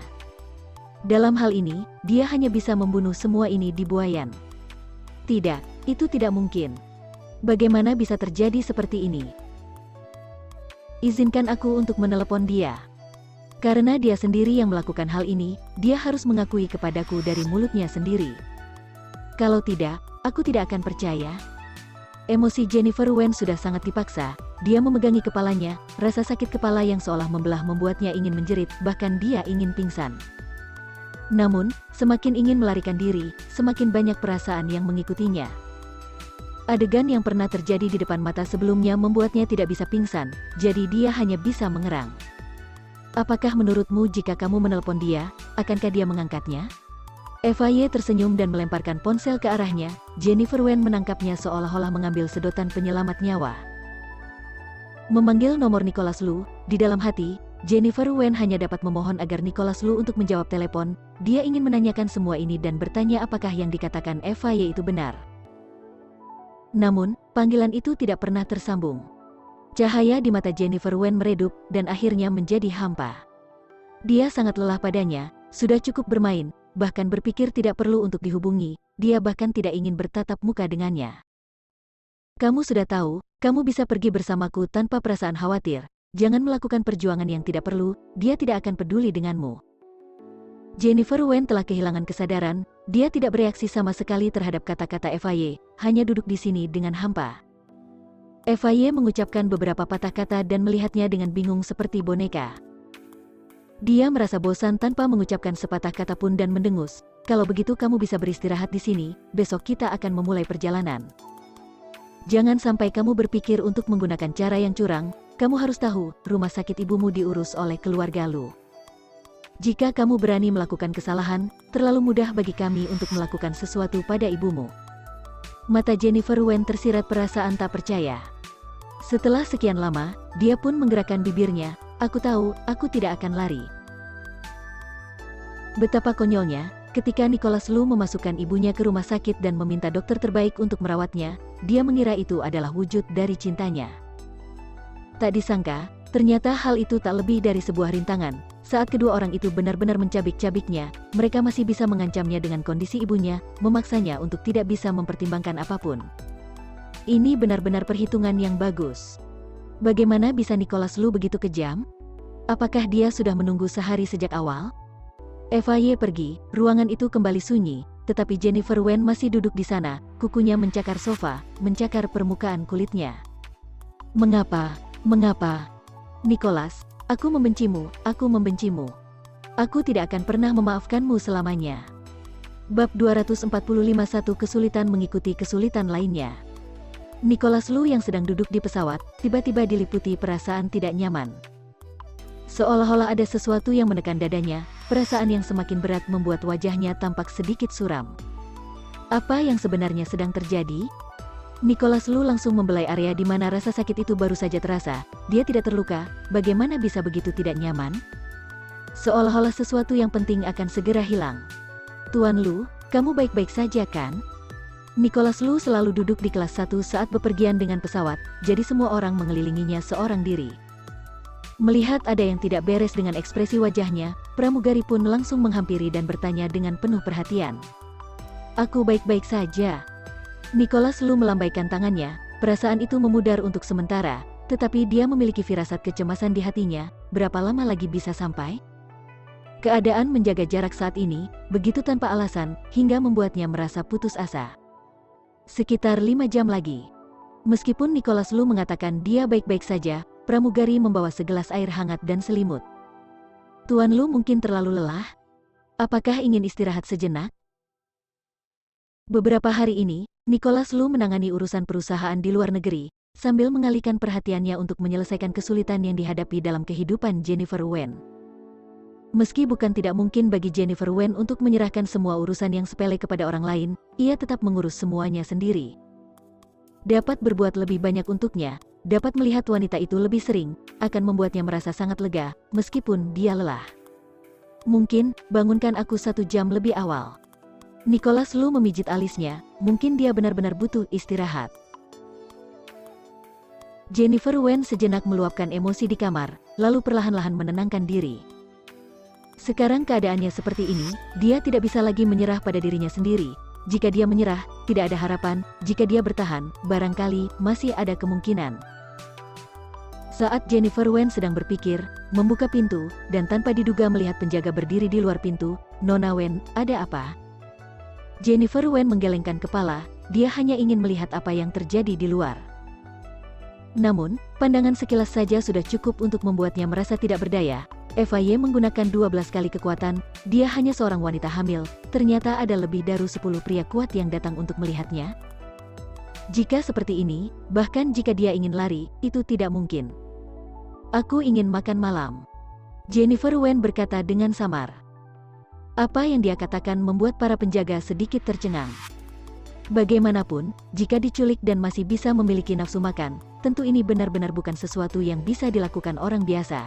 Dalam hal ini, dia hanya bisa membunuh semua ini di buayan. Tidak, itu tidak mungkin. Bagaimana bisa terjadi seperti ini? Izinkan aku untuk menelepon dia. Karena dia sendiri yang melakukan hal ini, dia harus mengakui kepadaku dari mulutnya sendiri. Kalau tidak, aku tidak akan percaya. Emosi Jennifer Wen sudah sangat dipaksa, dia memegangi kepalanya, rasa sakit kepala yang seolah membelah membuatnya ingin menjerit, bahkan dia ingin pingsan. Namun, semakin ingin melarikan diri, semakin banyak perasaan yang mengikutinya. Adegan yang pernah terjadi di depan mata sebelumnya membuatnya tidak bisa pingsan, jadi dia hanya bisa mengerang. Apakah menurutmu jika kamu menelpon dia, akankah dia mengangkatnya? FAY tersenyum dan melemparkan ponsel ke arahnya, Jennifer Wen menangkapnya seolah-olah mengambil sedotan penyelamat nyawa. Memanggil nomor Nicholas Lu, di dalam hati, Jennifer Wen hanya dapat memohon agar Nicholas Lu untuk menjawab telepon, dia ingin menanyakan semua ini dan bertanya apakah yang dikatakan FAY itu benar. Namun, panggilan itu tidak pernah tersambung. Cahaya di mata Jennifer Wen meredup, dan akhirnya menjadi hampa. Dia sangat lelah padanya, sudah cukup bermain, bahkan berpikir tidak perlu untuk dihubungi, dia bahkan tidak ingin bertatap muka dengannya. Kamu sudah tahu, kamu bisa pergi bersamaku tanpa perasaan khawatir, jangan melakukan perjuangan yang tidak perlu, dia tidak akan peduli denganmu. Jennifer Wen telah kehilangan kesadaran, dia tidak bereaksi sama sekali terhadap kata-kata FAY, hanya duduk di sini dengan hampa. FAY mengucapkan beberapa patah kata dan melihatnya dengan bingung seperti boneka. Dia merasa bosan tanpa mengucapkan sepatah kata pun dan mendengus. Kalau begitu kamu bisa beristirahat di sini, besok kita akan memulai perjalanan. Jangan sampai kamu berpikir untuk menggunakan cara yang curang, kamu harus tahu, rumah sakit ibumu diurus oleh keluarga Lu. Jika kamu berani melakukan kesalahan, terlalu mudah bagi kami untuk melakukan sesuatu pada ibumu. Mata Jennifer Wen tersirat perasaan tak percaya. Setelah sekian lama, dia pun menggerakkan bibirnya, aku tahu, aku tidak akan lari. Betapa konyolnya, ketika Nicholas Lu memasukkan ibunya ke rumah sakit dan meminta dokter terbaik untuk merawatnya, dia mengira itu adalah wujud dari cintanya. Tak disangka, ternyata hal itu tak lebih dari sebuah rintangan. Saat kedua orang itu benar-benar mencabik-cabiknya, mereka masih bisa mengancamnya dengan kondisi ibunya, memaksanya untuk tidak bisa mempertimbangkan apapun. Ini benar-benar perhitungan yang bagus. Bagaimana bisa Nicholas Lu begitu kejam? Apakah dia sudah menunggu sehari sejak awal? FAY pergi, ruangan itu kembali sunyi, tetapi Jennifer Wen masih duduk di sana, kukunya mencakar sofa, mencakar permukaan kulitnya. Mengapa? Mengapa? Nicholas, aku membencimu, aku membencimu. Aku tidak akan pernah memaafkanmu selamanya. Bab 245 Satu kesulitan mengikuti kesulitan lainnya. Nicholas Lu yang sedang duduk di pesawat, tiba-tiba diliputi perasaan tidak nyaman. Seolah-olah ada sesuatu yang menekan dadanya, perasaan yang semakin berat membuat wajahnya tampak sedikit suram. Apa yang sebenarnya sedang terjadi? Nicholas Lu langsung membelai area di mana rasa sakit itu baru saja terasa. Dia tidak terluka, bagaimana bisa begitu tidak nyaman? Seolah-olah sesuatu yang penting akan segera hilang. Tuan Lu, kamu baik-baik saja kan? Nicholas Lu selalu duduk di kelas 1 saat bepergian dengan pesawat, jadi semua orang mengelilinginya seorang diri. Melihat ada yang tidak beres dengan ekspresi wajahnya, pramugari pun langsung menghampiri dan bertanya dengan penuh perhatian. Aku baik-baik saja. Nicholas Lu melambaikan tangannya, perasaan itu memudar untuk sementara, tetapi dia memiliki firasat kecemasan di hatinya, berapa lama lagi bisa sampai? Keadaan menjaga jarak saat ini, begitu tanpa alasan, hingga membuatnya merasa putus asa. Sekitar 5 jam lagi. Meskipun Nicholas Lu mengatakan dia baik-baik saja, pramugari membawa segelas air hangat dan selimut. Tuan Lu mungkin terlalu lelah? Apakah ingin istirahat sejenak? Beberapa hari ini, Nicholas Lu menangani urusan perusahaan di luar negeri, sambil mengalihkan perhatiannya untuk menyelesaikan kesulitan yang dihadapi dalam kehidupan Jennifer Wen. Meski bukan tidak mungkin bagi Jennifer Wen untuk menyerahkan semua urusan yang sepele kepada orang lain, ia tetap mengurus semuanya sendiri. Dapat berbuat lebih banyak untuknya, dapat melihat wanita itu lebih sering, akan membuatnya merasa sangat lega, meskipun dia lelah. Mungkin, bangunkan aku 1 jam lebih awal. Nicholas Lu memijit alisnya, mungkin dia benar-benar butuh istirahat. Jennifer Wen sejenak meluapkan emosi di kamar, lalu perlahan-lahan menenangkan diri. Sekarang keadaannya seperti ini, dia tidak bisa lagi menyerah pada dirinya sendiri. Jika dia menyerah, tidak ada harapan. Jika dia bertahan, barangkali masih ada kemungkinan. Saat Jennifer Wen sedang berpikir, membuka pintu, dan tanpa diduga melihat penjaga berdiri di luar pintu, Nona Wen, ada apa? Jennifer Wen menggelengkan kepala, dia hanya ingin melihat apa yang terjadi di luar. Namun, pandangan sekilas saja sudah cukup untuk membuatnya merasa tidak berdaya. FAY menggunakan 12 kali kekuatan, dia hanya seorang wanita hamil, ternyata ada lebih dari 10 pria kuat yang datang untuk melihatnya. Jika seperti ini, bahkan jika dia ingin lari, itu tidak mungkin. Aku ingin makan malam. Jennifer Wen berkata dengan samar. Apa yang dia katakan membuat para penjaga sedikit tercengang. Bagaimanapun, jika diculik dan masih bisa memiliki nafsu makan, tentu ini benar-benar bukan sesuatu yang bisa dilakukan orang biasa.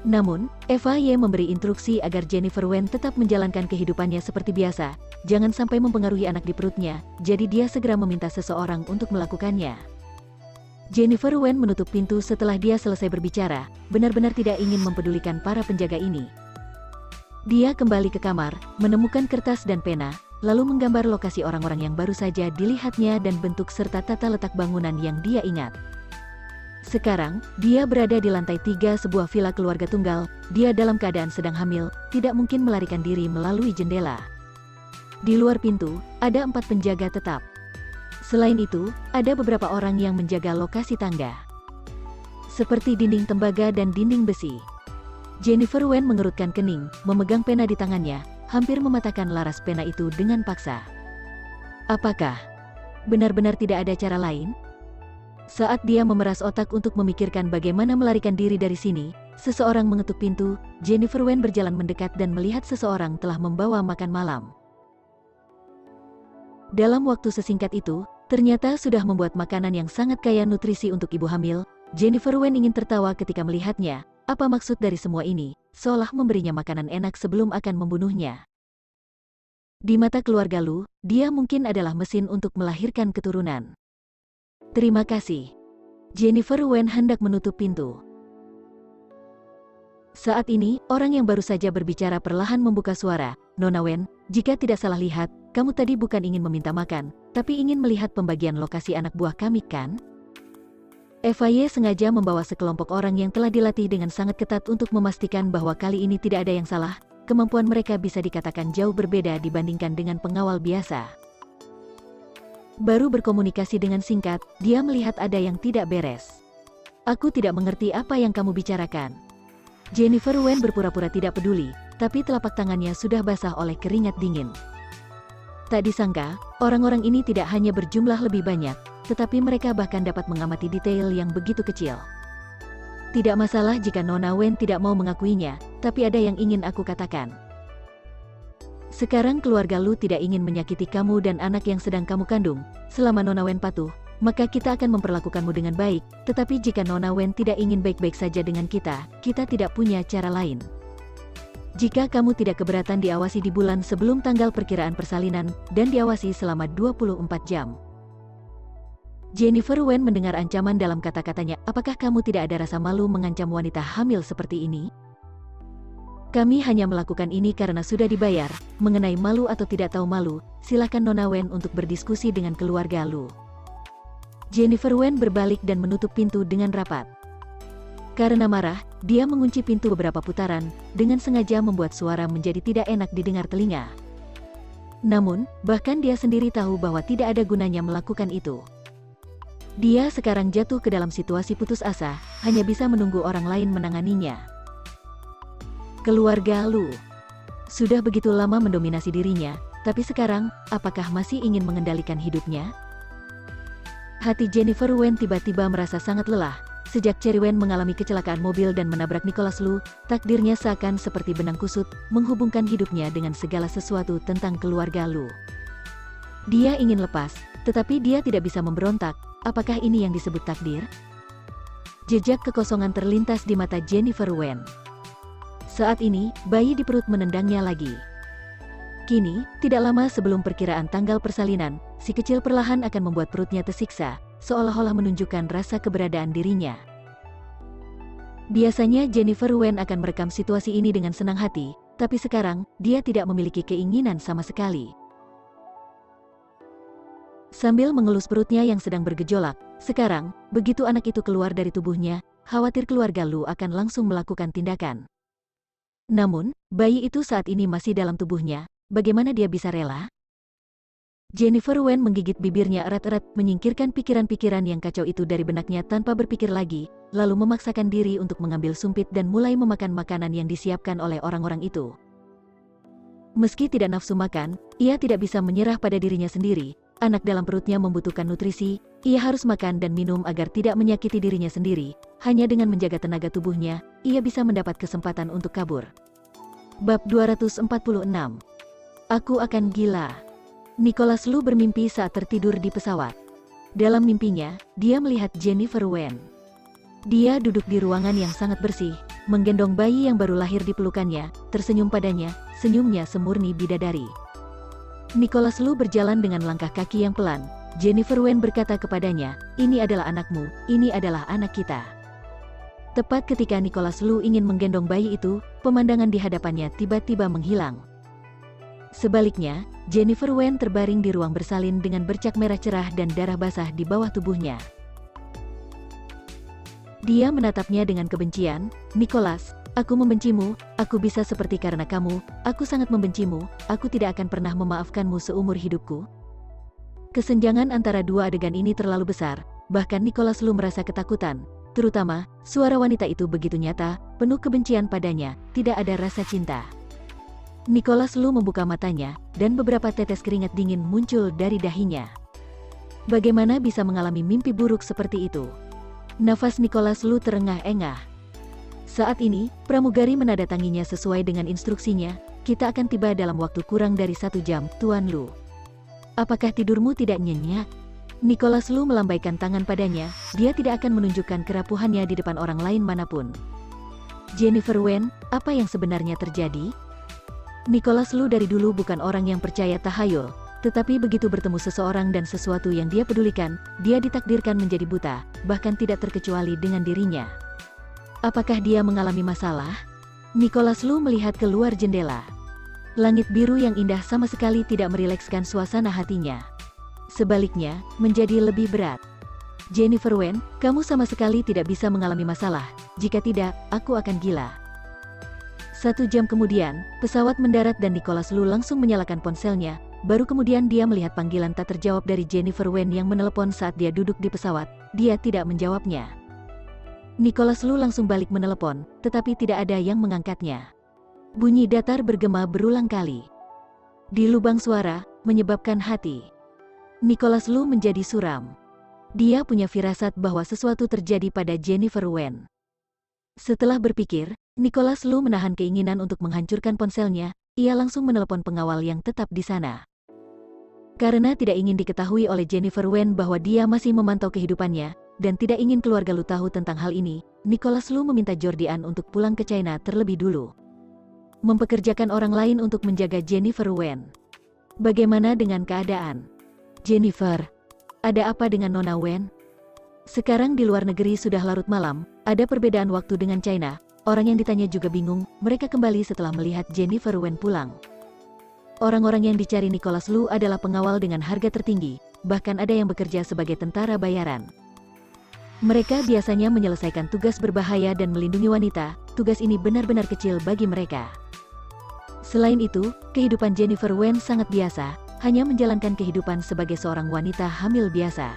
Namun, FAY memberi instruksi agar Jennifer Wen tetap menjalankan kehidupannya seperti biasa, jangan sampai mempengaruhi anak di perutnya, jadi dia segera meminta seseorang untuk melakukannya. Jennifer Wen menutup pintu setelah dia selesai berbicara, benar-benar tidak ingin mempedulikan para penjaga ini. Dia kembali ke kamar, menemukan kertas dan pena, lalu menggambar lokasi orang-orang yang baru saja dilihatnya dan bentuk serta tata letak bangunan yang dia ingat. Sekarang, dia berada di lantai 3 sebuah villa keluarga tunggal, dia dalam keadaan sedang hamil, tidak mungkin melarikan diri melalui jendela. Di luar pintu, ada 4 penjaga tetap. Selain itu, ada beberapa orang yang menjaga lokasi tangga. Seperti dinding tembaga dan dinding besi. Jennifer Wen mengerutkan kening, memegang pena di tangannya, hampir mematahkan laras pena itu dengan paksa. Apakah benar-benar tidak ada cara lain? Saat dia memeras otak untuk memikirkan bagaimana melarikan diri dari sini, seseorang mengetuk pintu. Jennifer Wen berjalan mendekat dan melihat seseorang telah membawa makan malam. Dalam waktu sesingkat itu, ternyata sudah membuat makanan yang sangat kaya nutrisi untuk ibu hamil. Jennifer Wen ingin tertawa ketika melihatnya. Apa maksud dari semua ini? Seolah memberinya makanan enak sebelum akan membunuhnya. Di mata keluarga Lu, dia mungkin adalah mesin untuk melahirkan keturunan. Terima kasih. Jennifer Wen hendak menutup pintu. Saat ini, orang yang baru saja berbicara perlahan membuka suara. Nona Wen, jika tidak salah lihat, kamu tadi bukan ingin meminta makan, tapi ingin melihat pembagian lokasi anak buah kami kan? FIA sengaja membawa sekelompok orang yang telah dilatih dengan sangat ketat untuk memastikan bahwa kali ini tidak ada yang salah. Kemampuan mereka bisa dikatakan jauh berbeda dibandingkan dengan pengawal biasa. Baru berkomunikasi dengan singkat, dia melihat ada yang tidak beres. Aku tidak mengerti apa yang kamu bicarakan. Jennifer Wen berpura-pura tidak peduli, tapi telapak tangannya sudah basah oleh keringat dingin. Tak disangka, orang-orang ini tidak hanya berjumlah lebih banyak, tetapi mereka bahkan dapat mengamati detail yang begitu kecil. Tidak masalah jika Nona Wen tidak mau mengakuinya, tapi ada yang ingin aku katakan. Sekarang keluarga Lu tidak ingin menyakiti kamu dan anak yang sedang kamu kandung. Selama Nona Wen patuh, maka kita akan memperlakukanmu dengan baik. Tetapi jika Nona Wen tidak ingin baik-baik saja dengan kita tidak punya cara lain. Jika kamu tidak keberatan diawasi di bulan sebelum tanggal perkiraan persalinan, dan diawasi selama 24 jam. Jennifer Wen mendengar ancaman dalam kata-katanya. Apakah kamu tidak ada rasa malu mengancam wanita hamil seperti ini? Kami hanya melakukan ini karena sudah dibayar. Mengenai malu atau tidak tahu malu, silakan Nona Wen untuk berdiskusi dengan keluarga Lu. Jennifer Wen berbalik dan menutup pintu dengan rapat. Karena marah, dia mengunci pintu beberapa putaran, dengan sengaja membuat suara menjadi tidak enak didengar telinga. Namun, bahkan dia sendiri tahu bahwa tidak ada gunanya melakukan itu. Dia sekarang jatuh ke dalam situasi putus asa, hanya bisa menunggu orang lain menanganinya. Keluarga Lu sudah begitu lama mendominasi dirinya, tapi sekarang, apakah masih ingin mengendalikan hidupnya? Hati Jennifer Wen tiba-tiba merasa sangat lelah. Sejak Cherry Wen mengalami kecelakaan mobil dan menabrak Nicholas Lu, takdirnya seakan seperti benang kusut, menghubungkan hidupnya dengan segala sesuatu tentang keluarga Lu. Dia ingin lepas, tetapi dia tidak bisa memberontak. Apakah ini yang disebut takdir? Jejak kekosongan terlintas di mata Jennifer Wen. Saat ini, bayi di perut menendangnya lagi. Kini, tidak lama sebelum perkiraan tanggal persalinan, si kecil perlahan akan membuat perutnya tersiksa, seolah-olah menunjukkan rasa keberadaan dirinya. Biasanya Jennifer Wen akan merekam situasi ini dengan senang hati, tapi sekarang, dia tidak memiliki keinginan sama sekali. Sambil mengelus perutnya yang sedang bergejolak, sekarang, begitu anak itu keluar dari tubuhnya, khawatir keluarga Lu akan langsung melakukan tindakan. Namun, bayi itu saat ini masih dalam tubuhnya, bagaimana dia bisa rela? Jennifer Wen menggigit bibirnya erat-erat, menyingkirkan pikiran-pikiran yang kacau itu dari benaknya tanpa berpikir lagi, lalu memaksakan diri untuk mengambil sumpit dan mulai memakan makanan yang disiapkan oleh orang-orang itu. Meski tidak nafsu makan, ia tidak bisa menyerah pada dirinya sendiri. Anak dalam perutnya membutuhkan nutrisi, ia harus makan dan minum agar tidak menyakiti dirinya sendiri. Hanya dengan menjaga tenaga tubuhnya, ia bisa mendapat kesempatan untuk kabur. Bab 246. Aku akan gila. Nicholas Lu bermimpi saat tertidur di pesawat. Dalam mimpinya, dia melihat Jennifer Wen. Dia duduk di ruangan yang sangat bersih, menggendong bayi yang baru lahir di pelukannya, tersenyum padanya, senyumnya semurni bidadari. Nicholas Lu berjalan dengan langkah kaki yang pelan. Jennifer Wen berkata kepadanya, "Ini adalah anakmu, ini adalah anak kita." Tepat ketika Nicholas Lu ingin menggendong bayi itu, pemandangan di hadapannya tiba-tiba menghilang. Sebaliknya, Jennifer Wen terbaring di ruang bersalin dengan bercak merah cerah dan darah basah di bawah tubuhnya. Dia menatapnya dengan kebencian. "Nicholas, Aku membencimu, aku bisa seperti karena kamu, aku sangat membencimu, aku tidak akan pernah memaafkanmu seumur hidupku. Kesenjangan antara dua adegan ini terlalu besar, bahkan Nicholas Lu merasa ketakutan. Terutama, suara wanita itu begitu nyata, penuh kebencian padanya, tidak ada rasa cinta. Nicholas Lu membuka matanya, dan beberapa tetes keringat dingin muncul dari dahinya. Bagaimana bisa mengalami mimpi buruk seperti itu? Nafas Nicholas Lu terengah-engah. Saat ini, pramugari menandatanginya sesuai dengan instruksinya, kita akan tiba dalam waktu kurang dari 1 jam, Tuan Lu. Apakah tidurmu tidak nyenyak? Nicholas Lu melambaikan tangan padanya, dia tidak akan menunjukkan kerapuhannya di depan orang lain manapun. Jennifer Wen, apa yang sebenarnya terjadi? Nicholas Lu dari dulu bukan orang yang percaya tahayul, tetapi begitu bertemu seseorang dan sesuatu yang dia pedulikan, dia ditakdirkan menjadi buta, bahkan tidak terkecuali dengan dirinya. Apakah dia mengalami masalah? Nicholas Lu melihat keluar jendela. Langit biru yang indah sama sekali tidak merilekskan suasana hatinya. Sebaliknya, menjadi lebih berat. Jennifer Wen, kamu sama sekali tidak bisa mengalami masalah, jika tidak, aku akan gila. 1 jam kemudian, pesawat mendarat dan Nicholas Lu langsung menyalakan ponselnya, baru kemudian dia melihat panggilan tak terjawab dari Jennifer Wen yang menelepon saat dia duduk di pesawat, dia tidak menjawabnya. Nicholas Lu langsung balik menelepon, tetapi tidak ada yang mengangkatnya. Bunyi datar bergema berulang kali. Di lubang suara, menyebabkan hati Nicholas Lu menjadi suram. Dia punya firasat bahwa sesuatu terjadi pada Jennifer Wen. Setelah berpikir, Nicholas Lu menahan keinginan untuk menghancurkan ponselnya, ia langsung menelepon pengawal yang tetap di sana. Karena tidak ingin diketahui oleh Jennifer Wen bahwa dia masih memantau kehidupannya, dan tidak ingin keluarga Lu tahu tentang hal ini, Nicholas Lu meminta Jordian untuk pulang ke China terlebih dulu. Mempekerjakan orang lain untuk menjaga Jennifer Wen. Bagaimana dengan keadaan Jennifer? Ada apa dengan Nona Wen? Sekarang di luar negeri sudah larut malam, ada perbedaan waktu dengan China. Orang yang ditanya juga bingung, mereka kembali setelah melihat Jennifer Wen pulang. Orang-orang yang dicari Nicholas Lu adalah pengawal dengan harga tertinggi, bahkan ada yang bekerja sebagai tentara bayaran. Mereka biasanya menyelesaikan tugas berbahaya dan melindungi wanita, tugas ini benar-benar kecil bagi mereka. Selain itu, kehidupan Jennifer Wen sangat biasa, hanya menjalankan kehidupan sebagai seorang wanita hamil biasa.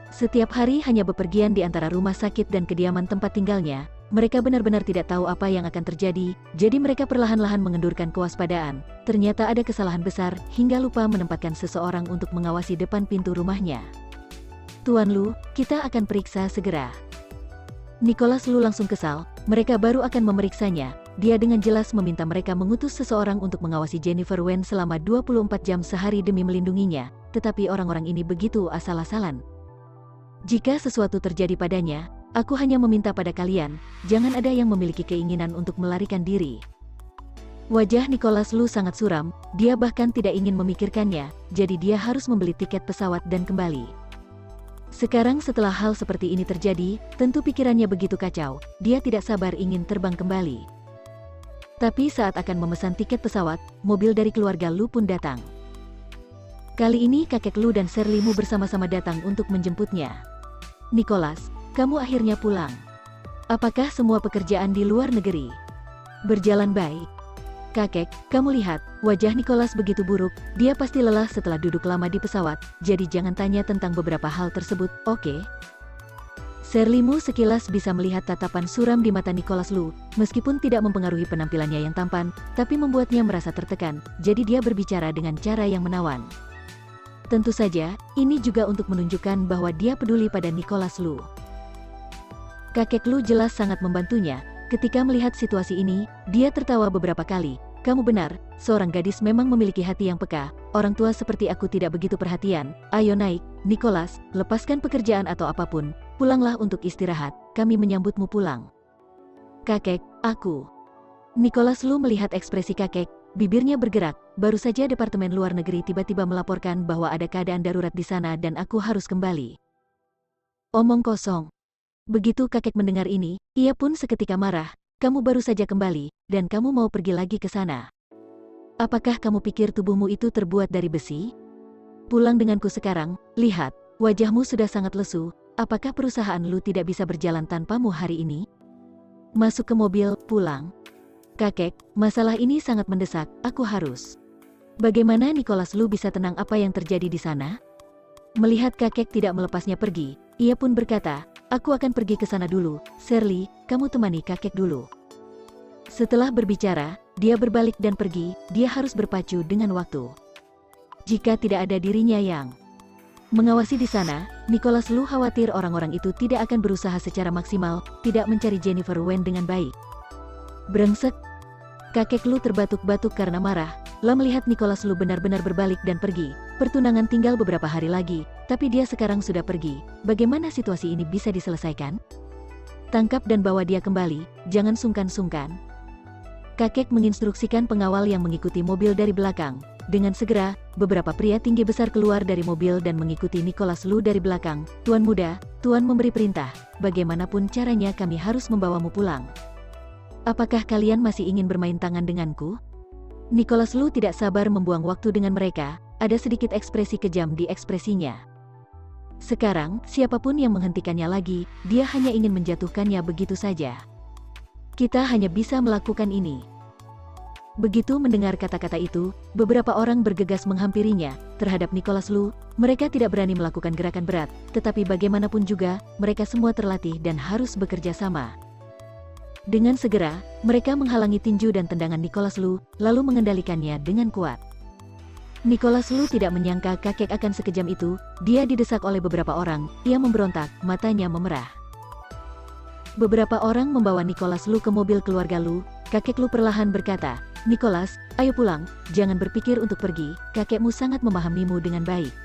Setiap hari hanya bepergian di antara rumah sakit dan kediaman tempat tinggalnya, mereka benar-benar tidak tahu apa yang akan terjadi, jadi mereka perlahan-lahan mengendurkan kewaspadaan. Ternyata ada kesalahan besar, hingga lupa menempatkan seseorang untuk mengawasi depan pintu rumahnya. Tuan Lu, kita akan periksa segera. Nicholas Lu langsung kesal, mereka baru akan memeriksanya. Dia dengan jelas meminta mereka mengutus seseorang untuk mengawasi Jennifer Wen selama 24 jam sehari demi melindunginya, tetapi orang-orang ini begitu asal-asalan. Jika sesuatu terjadi padanya, aku hanya meminta pada kalian, jangan ada yang memiliki keinginan untuk melarikan diri. Wajah Nicholas Lu sangat suram, dia bahkan tidak ingin memikirkannya, jadi dia harus membeli tiket pesawat dan kembali. Sekarang setelah hal seperti ini terjadi, tentu pikirannya begitu kacau, dia tidak sabar ingin terbang kembali. Tapi saat akan memesan tiket pesawat, mobil dari keluarga Lu pun datang. Kali ini kakek Lu dan Shirley Mu bersama-sama datang untuk menjemputnya. Nicholas, kamu akhirnya pulang. Apakah semua pekerjaan di luar negeri berjalan baik? Kakek, kamu lihat, wajah Nicholas begitu buruk, dia pasti lelah setelah duduk lama di pesawat, jadi jangan tanya tentang beberapa hal tersebut, oke? Shirley Mu sekilas bisa melihat tatapan suram di mata Nicholas Lu, meskipun tidak mempengaruhi penampilannya yang tampan, tapi membuatnya merasa tertekan, jadi dia berbicara dengan cara yang menawan. Tentu saja, ini juga untuk menunjukkan bahwa dia peduli pada Nicholas Lu. Kakek Lu jelas sangat membantunya, ketika melihat situasi ini, dia tertawa beberapa kali. Kamu benar, seorang gadis memang memiliki hati yang peka, orang tua seperti aku tidak begitu perhatian. Ayo naik, Nicholas, lepaskan pekerjaan atau apapun, pulanglah untuk istirahat, kami menyambutmu pulang. Kakek, aku. Nicholas Lu melihat ekspresi kakek, bibirnya bergerak, baru saja Departemen Luar Negeri tiba-tiba melaporkan bahwa ada keadaan darurat di sana dan aku harus kembali. Omong kosong. Begitu kakek mendengar ini, ia pun seketika marah. Kamu baru saja kembali, dan kamu mau pergi lagi ke sana. Apakah kamu pikir tubuhmu itu terbuat dari besi? Pulang denganku sekarang, lihat, wajahmu sudah sangat lesu, apakah perusahaan Lu tidak bisa berjalan tanpamu hari ini? Masuk ke mobil, pulang. Kakek, masalah ini sangat mendesak, aku harus. Bagaimana Nicholas Lu bisa tenang apa yang terjadi di sana? Melihat kakek tidak melepasnya pergi, ia pun berkata, aku akan pergi ke sana dulu, Shirley, kamu temani kakek dulu. Setelah berbicara, dia berbalik dan pergi, dia harus berpacu dengan waktu. Jika tidak ada dirinya yang mengawasi di sana, Nicholas Lu khawatir orang-orang itu tidak akan berusaha secara maksimal, tidak mencari Jennifer Wen dengan baik. Brengsek. Kakek Lu terbatuk-batuk karena marah. Lah melihat Nicholas Lu benar-benar berbalik dan pergi. Pertunangan tinggal beberapa hari lagi, tapi dia sekarang sudah pergi. Bagaimana situasi ini bisa diselesaikan? Tangkap dan bawa dia kembali, jangan sungkan-sungkan. Kakek menginstruksikan pengawal yang mengikuti mobil dari belakang. Dengan segera, beberapa pria tinggi besar keluar dari mobil dan mengikuti Nicholas Lu dari belakang. Tuan muda, Tuan memberi perintah, bagaimanapun caranya kami harus membawamu pulang. Apakah kalian masih ingin bermain tangan denganku? Nicholas Lu tidak sabar membuang waktu dengan mereka, ada sedikit ekspresi kejam di ekspresinya. Sekarang, siapapun yang menghentikannya lagi, dia hanya ingin menjatuhkannya begitu saja. Kita hanya bisa melakukan ini. Begitu mendengar kata-kata itu, beberapa orang bergegas menghampirinya. Terhadap Nicholas Lu, mereka tidak berani melakukan gerakan berat, tetapi bagaimanapun juga, mereka semua terlatih dan harus bekerja sama. Dengan segera, mereka menghalangi tinju dan tendangan Nicholas Lu, lalu mengendalikannya dengan kuat. Nicholas Lu tidak menyangka kakek akan sekejam itu, dia didesak oleh beberapa orang, ia memberontak, matanya memerah. Beberapa orang membawa Nicholas Lu ke mobil keluarga Lu, kakek Lu perlahan berkata, Nicholas, ayo pulang, jangan berpikir untuk pergi, kakekmu sangat memahamimu dengan baik.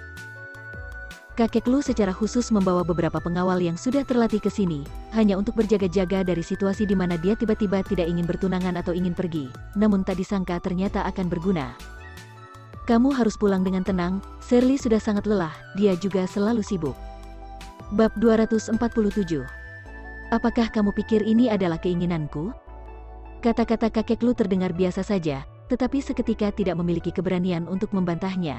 Kakek Lu secara khusus membawa beberapa pengawal yang sudah terlatih ke sini, hanya untuk berjaga-jaga dari situasi di mana dia tiba-tiba tidak ingin bertunangan atau ingin pergi, namun tak disangka ternyata akan berguna. Kamu harus pulang dengan tenang, Shirley sudah sangat lelah, dia juga selalu sibuk. Bab 247. Apakah kamu pikir ini adalah keinginanku? Kata-kata kakek Lu terdengar biasa saja, tetapi seketika tidak memiliki keberanian untuk membantahnya.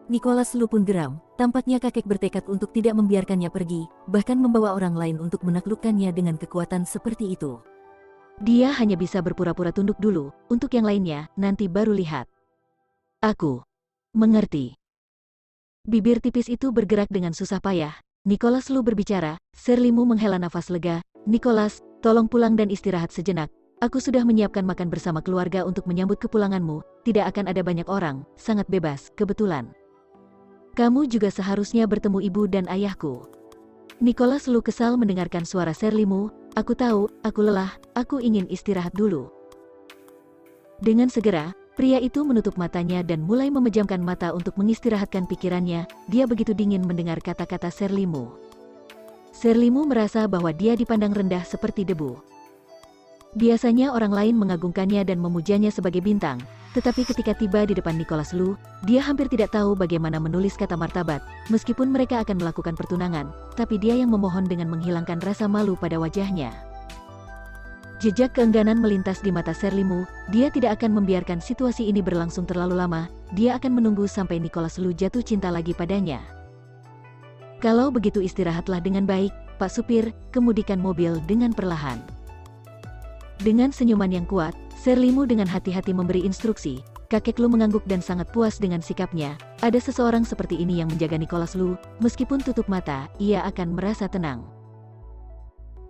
Nicholas Lu pun geram, tampaknya kakek bertekad untuk tidak membiarkannya pergi, bahkan membawa orang lain untuk menaklukkannya dengan kekuatan seperti itu. Dia hanya bisa berpura-pura tunduk dulu, untuk yang lainnya, nanti baru lihat. Aku mengerti. Bibir tipis itu bergerak dengan susah payah. Nicholas Lu berbicara, Shirley-mu menghela nafas lega, Nicholas, tolong pulang dan istirahat sejenak. Aku sudah menyiapkan makan bersama keluarga untuk menyambut kepulanganmu, tidak akan ada banyak orang, sangat bebas, kebetulan. Kamu juga seharusnya bertemu ibu dan ayahku. Nicholas Lu kesal mendengarkan suara Shirley-mu, aku tahu, aku lelah, aku ingin istirahat dulu. Dengan segera, pria itu menutup matanya dan mulai memejamkan mata untuk mengistirahatkan pikirannya, dia begitu dingin mendengar kata-kata Shirley-mu. Shirley-mu merasa bahwa dia dipandang rendah seperti debu. Biasanya orang lain mengagungkannya dan memujanya sebagai bintang, tetapi ketika tiba di depan Nicholas Lu, dia hampir tidak tahu bagaimana menulis kata martabat, meskipun mereka akan melakukan pertunangan, tapi dia yang memohon dengan menghilangkan rasa malu pada wajahnya. Jejak keengganan melintas di mata Shirley-mu, dia tidak akan membiarkan situasi ini berlangsung terlalu lama, dia akan menunggu sampai Nicholas Lu jatuh cinta lagi padanya. Kalau begitu istirahatlah dengan baik, Pak Supir, kemudikan mobil dengan perlahan. Dengan senyuman yang kuat, Shirley-mu dengan hati-hati memberi instruksi. Kakek Lu mengangguk dan sangat puas dengan sikapnya. Ada seseorang seperti ini yang menjaga Nicholas Lu, meskipun tutup mata, ia akan merasa tenang.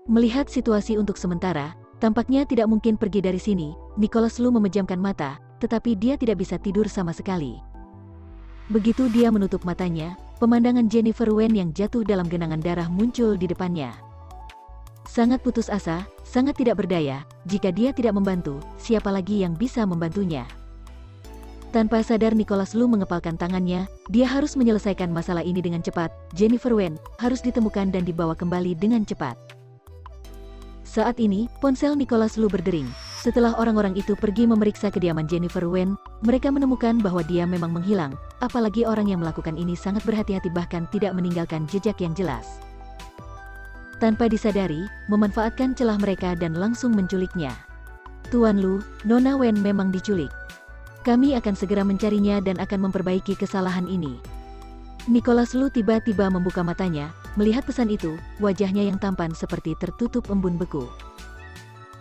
Melihat situasi untuk sementara, tampaknya tidak mungkin pergi dari sini. Nicholas Lu memejamkan mata, tetapi dia tidak bisa tidur sama sekali. Begitu dia menutup matanya, pemandangan Jennifer Wen yang jatuh dalam genangan darah muncul di depannya. Sangat putus asa, sangat tidak berdaya, jika dia tidak membantu, siapa lagi yang bisa membantunya? Tanpa sadar Nicholas Lu mengepalkan tangannya, dia harus menyelesaikan masalah ini dengan cepat, Jennifer Wen harus ditemukan dan dibawa kembali dengan cepat. Saat ini, ponsel Nicholas Lu berdering. Setelah orang-orang itu pergi memeriksa kediaman Jennifer Wen, mereka menemukan bahwa dia memang menghilang, apalagi orang yang melakukan ini sangat berhati-hati bahkan tidak meninggalkan jejak yang jelas. Tanpa disadari, memanfaatkan celah mereka dan langsung menculiknya. Tuan Lu, Nona Wen memang diculik. Kami akan segera mencarinya dan akan memperbaiki kesalahan ini. Nicholas Lu tiba-tiba membuka matanya, Melihat pesan itu, wajahnya yang tampan seperti tertutup embun beku.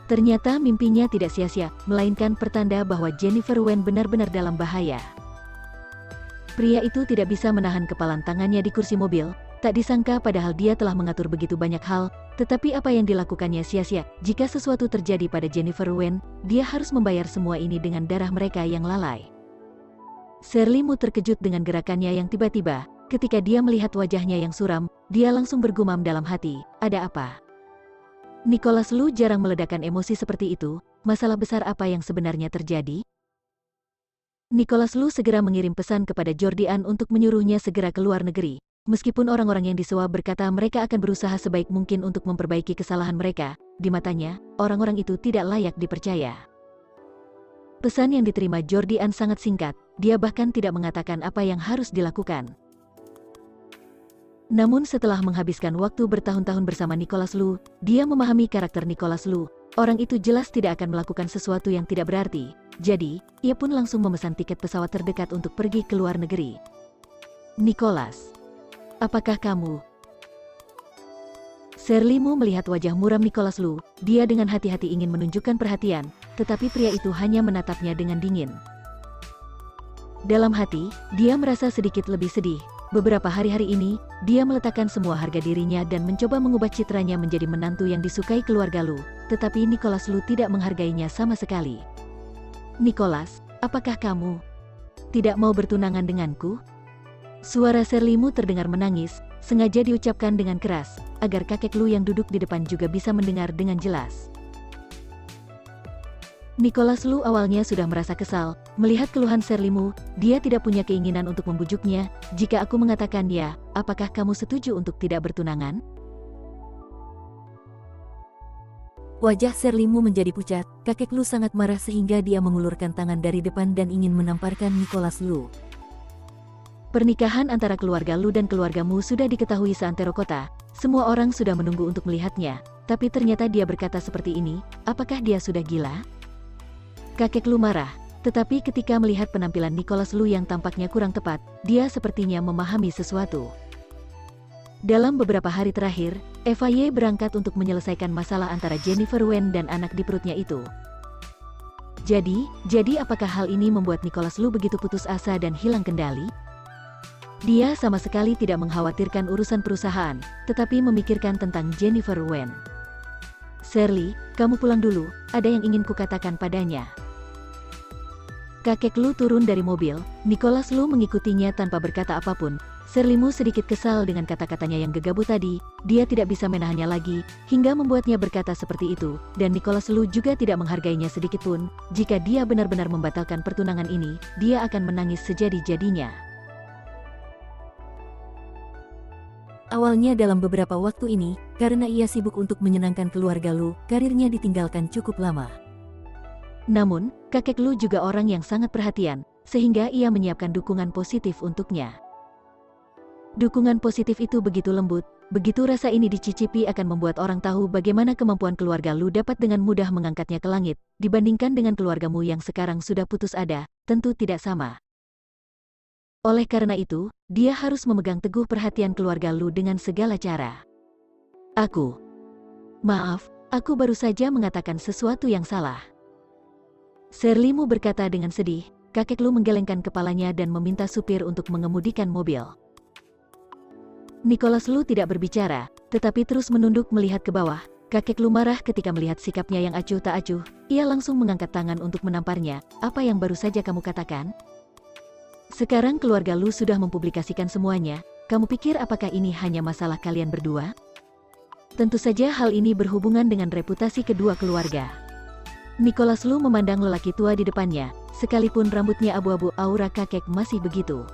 Ternyata mimpinya tidak sia-sia, melainkan pertanda bahwa Jennifer Wen benar-benar dalam bahaya. Pria itu tidak bisa menahan kepalan tangannya di kursi mobil, tak disangka padahal dia telah mengatur begitu banyak hal, tetapi apa yang dilakukannya sia-sia. Jika sesuatu terjadi pada Jennifer Wen, dia harus membayar semua ini dengan darah mereka yang lalai. Shirley Mu terkejut dengan gerakannya yang tiba-tiba. Ketika dia melihat wajahnya yang suram, dia langsung bergumam dalam hati, ada apa? Nicholas Lu jarang meledakkan emosi seperti itu, masalah besar apa yang sebenarnya terjadi? Nicholas Lu segera mengirim pesan kepada Jordian untuk menyuruhnya segera ke luar negeri. Meskipun orang-orang yang disewa berkata mereka akan berusaha sebaik mungkin untuk memperbaiki kesalahan mereka, di matanya, orang-orang itu tidak layak dipercaya. Pesan yang diterima Jordian sangat singkat, dia bahkan tidak mengatakan apa yang harus dilakukan. Namun setelah menghabiskan waktu bertahun-tahun bersama Nicholas Lu, dia memahami karakter Nicholas Lu. Orang itu jelas tidak akan melakukan sesuatu yang tidak berarti. Jadi, ia pun langsung memesan tiket pesawat terdekat untuk pergi ke luar negeri. Nicholas, apakah kamu? Shirley Mu melihat wajah muram Nicholas Lu, dia dengan hati-hati ingin menunjukkan perhatian, tetapi pria itu hanya menatapnya dengan dingin. Dalam hati, dia merasa sedikit lebih sedih. Beberapa hari-hari ini, dia meletakkan semua harga dirinya dan mencoba mengubah citranya menjadi menantu yang disukai keluarga Lu, tetapi Nicholas Lu tidak menghargainya sama sekali. Nicholas, apakah kamu tidak mau bertunangan denganku? Suara Shirley Mu terdengar menangis, sengaja diucapkan dengan keras, agar kakek Lu yang duduk di depan juga bisa mendengar dengan jelas. Nicholas Lu awalnya sudah merasa kesal, melihat keluhan Shirley Mu, dia tidak punya keinginan untuk membujuknya. Jika aku mengatakan ya, apakah kamu setuju untuk tidak bertunangan? Wajah Shirley Mu menjadi pucat, kakek Lu sangat marah sehingga dia mengulurkan tangan dari depan dan ingin menamparkan Nicholas Lu. Pernikahan antara keluarga Lu dan keluarga Mu sudah diketahui seantero kota, semua orang sudah menunggu untuk melihatnya, tapi ternyata dia berkata seperti ini, apakah dia sudah gila? Kakek Lu marah, tetapi ketika melihat penampilan Nicholas Lu yang tampaknya kurang tepat, dia sepertinya memahami sesuatu. Dalam beberapa hari terakhir, Eva Ye berangkat untuk menyelesaikan masalah antara Jennifer Wen dan anak di perutnya itu. Jadi apakah hal ini membuat Nicholas Lu begitu putus asa dan hilang kendali? Dia sama sekali tidak mengkhawatirkan urusan perusahaan, tetapi memikirkan tentang Jennifer Wen. Shirley, kamu pulang dulu, ada yang ingin kukatakan padanya. Kakek Lu turun dari mobil, Nicholas Lu mengikutinya tanpa berkata apapun. Shirley Mu sedikit kesal dengan kata-katanya yang gegabah tadi, dia tidak bisa menahannya lagi, hingga membuatnya berkata seperti itu, dan Nicholas Lu juga tidak menghargainya sedikitpun. Jika dia benar-benar membatalkan pertunangan ini, dia akan menangis sejadi-jadinya. Awalnya dalam beberapa waktu ini, karena ia sibuk untuk menyenangkan keluarga Lu, karirnya ditinggalkan cukup lama. Namun, kakek Lu juga orang yang sangat perhatian, sehingga ia menyiapkan dukungan positif untuknya. Dukungan positif itu begitu lembut, begitu rasa ini dicicipi akan membuat orang tahu bagaimana kemampuan keluarga Lu dapat dengan mudah mengangkatnya ke langit, dibandingkan dengan keluargamu yang sekarang sudah putus ada, tentu tidak sama. Oleh karena itu, dia harus memegang teguh perhatian keluarga Lu dengan segala cara. Maaf, aku baru saja mengatakan sesuatu yang salah. Shirley Mu berkata dengan sedih, kakek Lu menggelengkan kepalanya dan meminta supir untuk mengemudikan mobil. Nicholas Lu tidak berbicara, tetapi terus menunduk melihat ke bawah. Kakek Lu marah ketika melihat sikapnya yang acuh tak acuh, ia langsung mengangkat tangan untuk menamparnya. Apa yang baru saja kamu katakan? Sekarang keluarga Lu sudah mempublikasikan semuanya, kamu pikir apakah ini hanya masalah kalian berdua? Tentu saja hal ini berhubungan dengan reputasi kedua keluarga. Nicholas Lu memandang lelaki tua di depannya, sekalipun rambutnya abu-abu, aura kakek masih begitu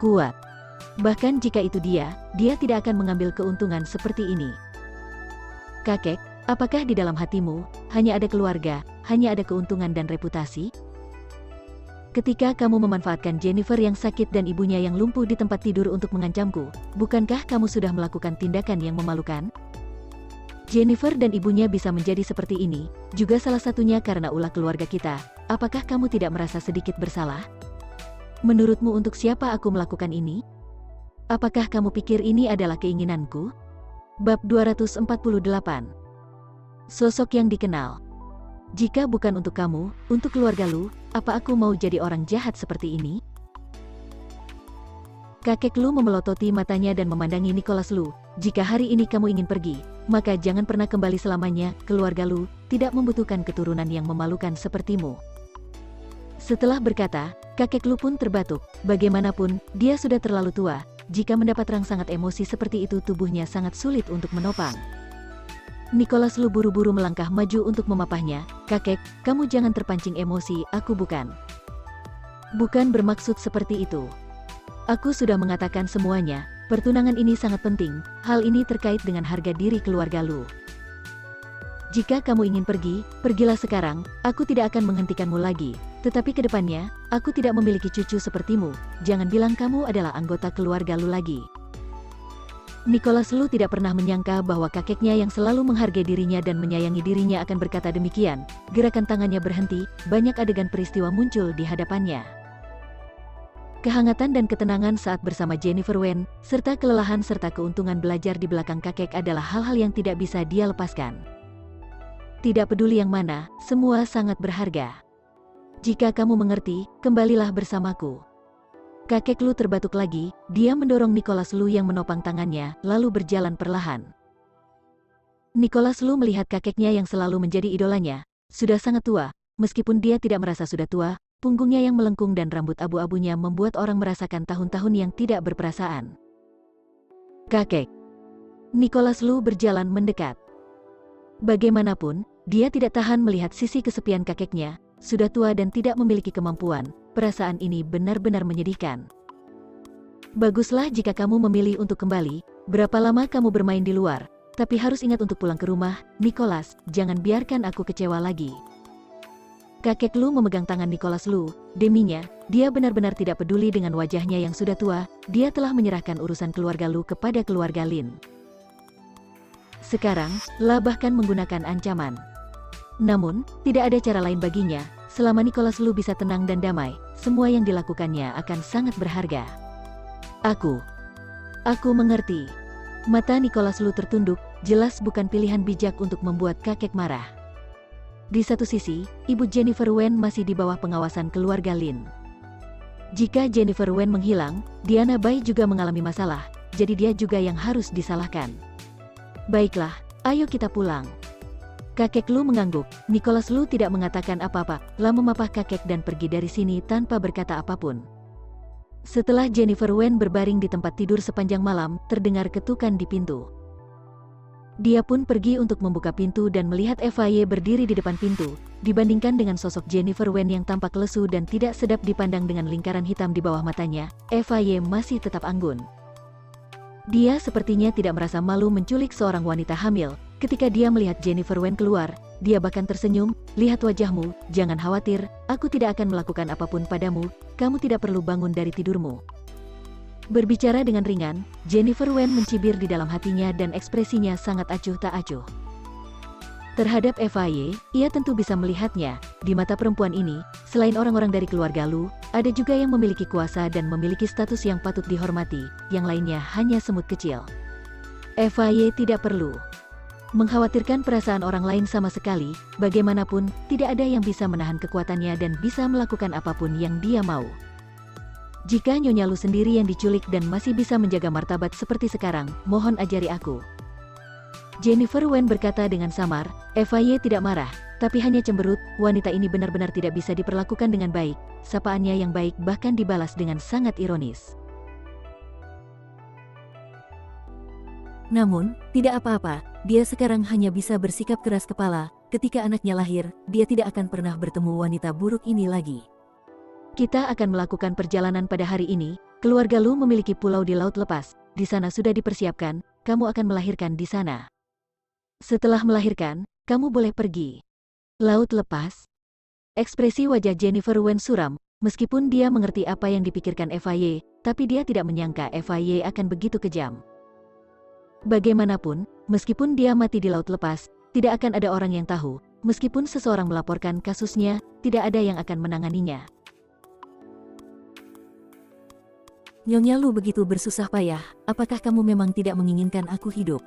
kuat. Bahkan jika itu dia tidak akan mengambil keuntungan seperti ini. Kakek, apakah di dalam hatimu hanya ada keluarga, hanya ada keuntungan dan reputasi? Ketika kamu memanfaatkan Jennifer yang sakit dan ibunya yang lumpuh di tempat tidur untuk mengancamku, bukankah kamu sudah melakukan tindakan yang memalukan? Jennifer dan ibunya bisa menjadi seperti ini, juga salah satunya karena ulah keluarga kita. Apakah kamu tidak merasa sedikit bersalah? Menurutmu untuk siapa aku melakukan ini? Apakah kamu pikir ini adalah keinginanku? Bab 248. Sosok yang dikenal. Jika bukan untuk kamu, untuk keluarga Lu, apa aku mau jadi orang jahat seperti ini? Kakek Lu memelototi matanya dan memandangi Nicholas Lu. Jika hari ini kamu ingin pergi, maka jangan pernah kembali selamanya. Keluarga Lu tidak membutuhkan keturunan yang memalukan sepertimu. Setelah berkata, kakek Lu pun terbatuk. Bagaimanapun, dia sudah terlalu tua. Jika mendapat rangsangan emosi seperti itu, tubuhnya sangat sulit untuk menopang. Nicholas Lu buru-buru melangkah maju untuk memapahnya. Kakek, kamu jangan terpancing emosi, aku bukan bermaksud seperti itu. Aku sudah mengatakan semuanya, pertunangan ini sangat penting, hal ini terkait dengan harga diri keluarga Lu. Jika kamu ingin pergi, pergilah sekarang, aku tidak akan menghentikanmu lagi. Tetapi ke depannya, aku tidak memiliki cucu sepertimu, jangan bilang kamu adalah anggota keluarga Lu lagi. Nicholas Lu tidak pernah menyangka bahwa kakeknya yang selalu menghargai dirinya dan menyayangi dirinya akan berkata demikian. Gerakan tangannya berhenti, banyak adegan peristiwa muncul di hadapannya. Kehangatan dan ketenangan saat bersama Jennifer Wen, serta kelelahan serta keuntungan belajar di belakang kakek adalah hal-hal yang tidak bisa dia lepaskan. Tidak peduli yang mana, semua sangat berharga. Jika kamu mengerti, kembalilah bersamaku. Kakek Lu terbatuk lagi, dia mendorong Nicholas Lu yang menopang tangannya, lalu berjalan perlahan. Nicholas Lu melihat kakeknya yang selalu menjadi idolanya, sudah sangat tua, meskipun dia tidak merasa sudah tua, punggungnya yang melengkung dan rambut abu-abunya membuat orang merasakan tahun-tahun yang tidak berperasaan. Kakek. Nicholas Lu berjalan mendekat. Bagaimanapun, dia tidak tahan melihat sisi kesepian kakeknya, sudah tua dan tidak memiliki kemampuan. Perasaan ini benar-benar menyedihkan. Baguslah jika kamu memilih untuk kembali. Berapa lama kamu bermain di luar? Tapi harus ingat untuk pulang ke rumah, Nicholas, jangan biarkan aku kecewa lagi. Kakek Lu memegang tangan Nicholas Lu, deminya, dia benar-benar tidak peduli dengan wajahnya yang sudah tua, dia telah menyerahkan urusan keluarga Lu kepada keluarga Lin. Sekarang, Lah bahkan menggunakan ancaman. Namun, tidak ada cara lain baginya, selama Nicholas Lu bisa tenang dan damai, semua yang dilakukannya akan sangat berharga. Aku mengerti. Mata Nicholas Lu tertunduk, jelas bukan pilihan bijak untuk membuat kakek marah. Di satu sisi, ibu Jennifer Wen masih di bawah pengawasan keluarga Lin. Jika Jennifer Wen menghilang, Diana Bai juga mengalami masalah, jadi dia juga yang harus disalahkan. Baiklah, ayo kita pulang. Kakek Lu mengangguk, Nicholas Lu tidak mengatakan apa-apa, Lah memapah kakek dan pergi dari sini tanpa berkata apapun. Setelah Jennifer Wen berbaring di tempat tidur sepanjang malam, terdengar ketukan di pintu. Dia pun pergi untuk membuka pintu dan melihat Eva berdiri di depan pintu. Dibandingkan dengan sosok Jennifer Wen yang tampak lesu dan tidak sedap dipandang dengan lingkaran hitam di bawah matanya, Eva masih tetap anggun. Dia sepertinya tidak merasa malu menculik seorang wanita hamil. Ketika dia melihat Jennifer Wen keluar, dia bahkan tersenyum, lihat wajahmu, jangan khawatir, aku tidak akan melakukan apapun padamu, kamu tidak perlu bangun dari tidurmu. Berbicara dengan ringan, Jennifer Wen mencibir di dalam hatinya dan ekspresinya sangat acuh tak acuh. Terhadap Eva, ia tentu bisa melihatnya, di mata perempuan ini, selain orang-orang dari keluarga Lu, ada juga yang memiliki kuasa dan memiliki status yang patut dihormati, yang lainnya hanya semut kecil. Eva tidak perlu mengkhawatirkan perasaan orang lain sama sekali, bagaimanapun, tidak ada yang bisa menahan kekuatannya dan bisa melakukan apapun yang dia mau. Jika Nyonya Lu sendiri yang diculik dan masih bisa menjaga martabat seperti sekarang, mohon ajari aku. Jennifer Wen berkata dengan samar, Eva tidak marah, tapi hanya cemberut, wanita ini benar-benar tidak bisa diperlakukan dengan baik, sapaannya yang baik bahkan dibalas dengan sangat ironis. Namun, tidak apa-apa, dia sekarang hanya bisa bersikap keras kepala, ketika anaknya lahir, dia tidak akan pernah bertemu wanita buruk ini lagi. Kita akan melakukan perjalanan pada hari ini, keluarga Lu memiliki pulau di Laut Lepas, di sana sudah dipersiapkan, kamu akan melahirkan di sana. Setelah melahirkan, kamu boleh pergi. Laut Lepas? Ekspresi wajah Jennifer Wen suram, meskipun dia mengerti apa yang dipikirkan Eva tapi dia tidak menyangka Eva akan begitu kejam. Bagaimanapun, meskipun dia mati di Laut Lepas, tidak akan ada orang yang tahu, meskipun seseorang melaporkan kasusnya, tidak ada yang akan menanganinya. Nyonya Lu begitu bersusah payah, apakah kamu memang tidak menginginkan aku hidup?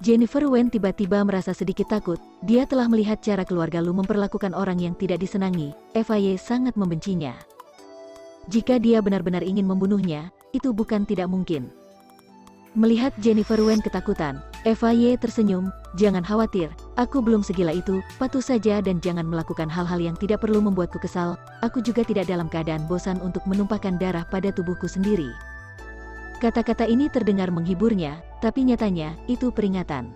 Jennifer Wen tiba-tiba merasa sedikit takut. Dia telah melihat cara keluarga Lu memperlakukan orang yang tidak disenangi. FIA sangat membencinya. Jika dia benar-benar ingin membunuhnya, itu bukan tidak mungkin. Melihat Jennifer Wen ketakutan, FIA tersenyum, "Jangan khawatir, aku belum segila itu, patuh saja dan jangan melakukan hal-hal yang tidak perlu membuatku kesal. Aku juga tidak dalam keadaan bosan untuk menumpahkan darah pada tubuhku sendiri." Kata-kata ini terdengar menghiburnya, tapi nyatanya, itu peringatan.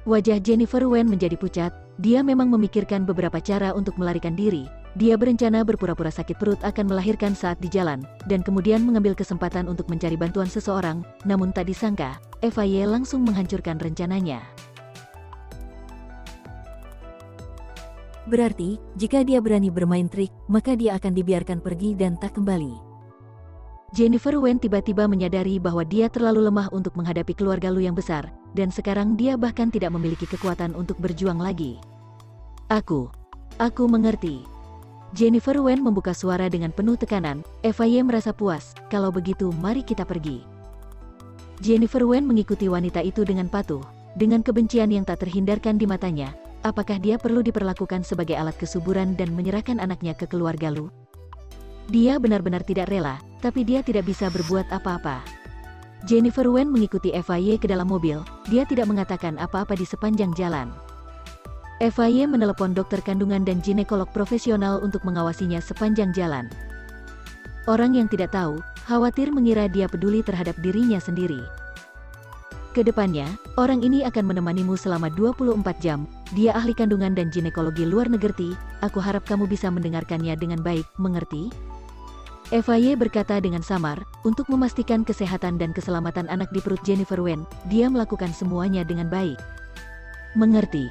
Wajah Jennifer Wen menjadi pucat, dia memang memikirkan beberapa cara untuk melarikan diri. Dia berencana berpura-pura sakit perut akan melahirkan saat di jalan, dan kemudian mengambil kesempatan untuk mencari bantuan seseorang, namun tak disangka, FIA langsung menghancurkan rencananya. Berarti, jika dia berani bermain trik, maka dia akan dibiarkan pergi dan tak kembali. Jennifer Wen tiba-tiba menyadari bahwa dia terlalu lemah untuk menghadapi keluarga Lu yang besar, dan sekarang dia bahkan tidak memiliki kekuatan untuk berjuang lagi. Aku mengerti. Jennifer Wen membuka suara dengan penuh tekanan. FIA merasa puas, "Kalau begitu mari kita pergi." Jennifer Wen mengikuti wanita itu dengan patuh, dengan kebencian yang tak terhindarkan di matanya. Apakah dia perlu diperlakukan sebagai alat kesuburan dan menyerahkan anaknya ke keluarga Lu? Dia benar-benar tidak rela, tapi dia tidak bisa berbuat apa-apa. Jennifer Wen mengikuti FIA ke dalam mobil, dia tidak mengatakan apa-apa di sepanjang jalan. FIA menelepon dokter kandungan dan ginekolog profesional untuk mengawasinya sepanjang jalan. Orang yang tidak tahu, khawatir mengira dia peduli terhadap dirinya sendiri. Kedepannya, orang ini akan menemanimu selama 24 jam, dia ahli kandungan dan ginekologi luar negeri, aku harap kamu bisa mendengarkannya dengan baik, mengerti? FIA berkata dengan samar, untuk memastikan kesehatan dan keselamatan anak di perut Jennifer Wen, dia melakukan semuanya dengan baik. Mengerti.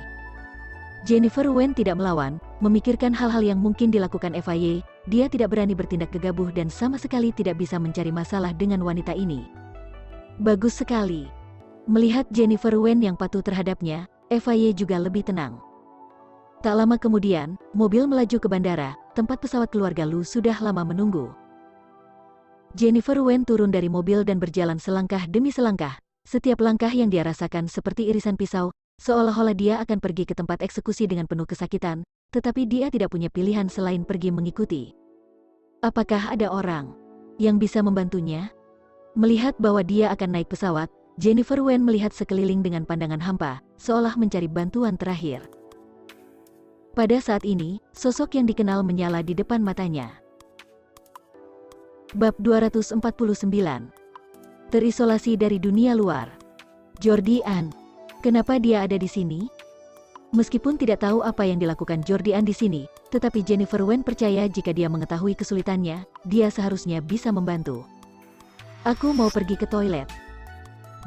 Jennifer Wen tidak melawan, memikirkan hal-hal yang mungkin dilakukan FIA, dia tidak berani bertindak gegabah dan sama sekali tidak bisa mencari masalah dengan wanita ini. Bagus sekali. Melihat Jennifer Wen yang patuh terhadapnya, FIA juga lebih tenang. Tak lama kemudian, mobil melaju ke bandara, tempat pesawat keluarga Lu sudah lama menunggu. Jennifer Wen turun dari mobil dan berjalan selangkah demi selangkah. Setiap langkah yang dia rasakan seperti irisan pisau, seolah-olah dia akan pergi ke tempat eksekusi dengan penuh kesakitan, tetapi dia tidak punya pilihan selain pergi mengikuti. Apakah ada orang yang bisa membantunya? Melihat bahwa dia akan naik pesawat, Jennifer Wen melihat sekeliling dengan pandangan hampa, seolah mencari bantuan terakhir. Pada saat ini, sosok yang dikenal menyala di depan matanya. Bab 249. Terisolasi dari dunia luar. Jordi Ann. Kenapa dia ada di sini? Meskipun tidak tahu apa yang dilakukan Jordi Ann di sini, tetapi Jennifer Wen percaya jika dia mengetahui kesulitannya, dia seharusnya bisa membantu. Aku mau pergi ke toilet.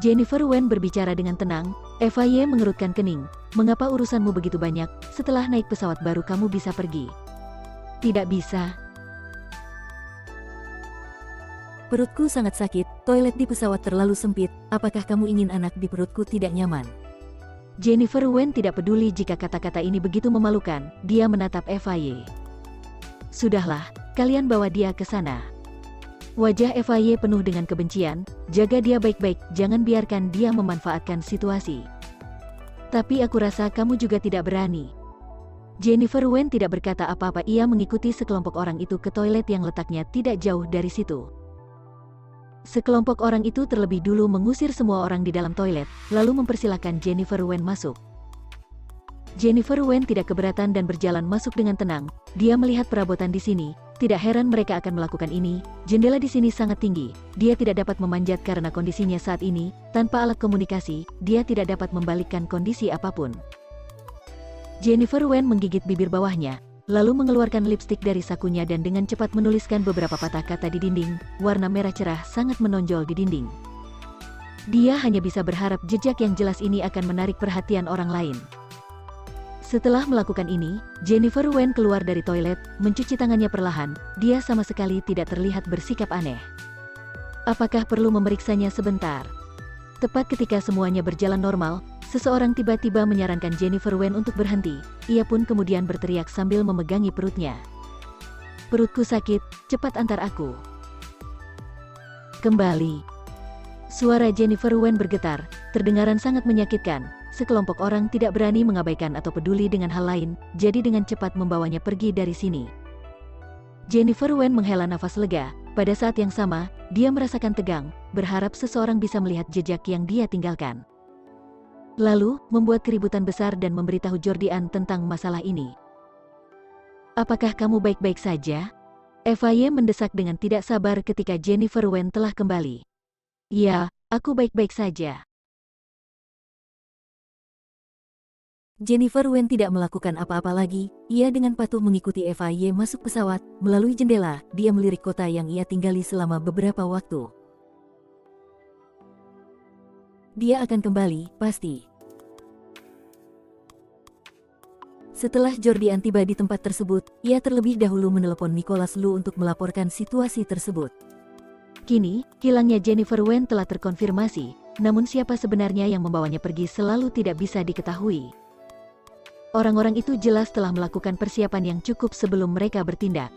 Jennifer Wen berbicara dengan tenang. FIA mengerutkan kening. Mengapa urusanmu begitu banyak? Setelah naik pesawat baru kamu bisa pergi. Tidak bisa. Perutku sangat sakit, toilet di pesawat terlalu sempit, apakah kamu ingin anak di perutku tidak nyaman? Jennifer Wen tidak peduli jika kata-kata ini begitu memalukan, dia menatap FIA. Sudahlah, kalian bawa dia ke sana. Wajah FIA penuh dengan kebencian, jaga dia baik-baik, jangan biarkan dia memanfaatkan situasi. Tapi aku rasa kamu juga tidak berani. Jennifer Wen tidak berkata apa-apa, ia mengikuti sekelompok orang itu ke toilet yang letaknya tidak jauh dari situ. Sekelompok orang itu terlebih dulu mengusir semua orang di dalam toilet, lalu mempersilahkan Jennifer Wen masuk. Jennifer Wen tidak keberatan dan berjalan masuk dengan tenang. Dia melihat perabotan di sini, tidak heran mereka akan melakukan ini. Jendela di sini sangat tinggi, dia tidak dapat memanjat karena kondisinya saat ini, tanpa alat komunikasi, dia tidak dapat membalikkan kondisi apapun. Jennifer Wen menggigit bibir bawahnya, lalu mengeluarkan lipstik dari sakunya dan dengan cepat menuliskan beberapa patah kata di dinding. Warna merah cerah sangat menonjol di dinding. Dia hanya bisa berharap jejak yang jelas ini akan menarik perhatian orang lain. Setelah melakukan ini, Jennifer Wen keluar dari toilet, mencuci tangannya perlahan, dia sama sekali tidak terlihat bersikap aneh. Apakah perlu memeriksanya sebentar? Tepat ketika semuanya berjalan normal, seseorang tiba-tiba menyarankan Jennifer Wen untuk berhenti, ia pun kemudian berteriak sambil memegangi perutnya. Perutku sakit, cepat antar aku. Kembali. Suara Jennifer Wen bergetar, terdengaran sangat menyakitkan. Sekelompok orang tidak berani mengabaikan atau peduli dengan hal lain, jadi dengan cepat membawanya pergi dari sini. Jennifer Wen menghela nafas lega. Pada saat yang sama, dia merasakan tegang, berharap seseorang bisa melihat jejak yang dia tinggalkan. Lalu, membuat keributan besar dan memberitahu Jordian tentang masalah ini. Apakah kamu baik-baik saja? FY mendesak dengan tidak sabar ketika Jennifer Wen telah kembali. Ya, aku baik-baik saja. Jennifer Wen tidak melakukan apa-apa lagi, ia dengan patuh mengikuti FY masuk pesawat, melalui jendela, dia melirik kota yang ia tinggali selama beberapa waktu. Dia akan kembali, pasti. Setelah Jordian tiba di tempat tersebut, ia terlebih dahulu menelepon Nicholas Lu untuk melaporkan situasi tersebut. Kini, hilangnya Jennifer Wen telah terkonfirmasi, namun siapa sebenarnya yang membawanya pergi selalu tidak bisa diketahui. Orang-orang itu jelas telah melakukan persiapan yang cukup sebelum mereka bertindak.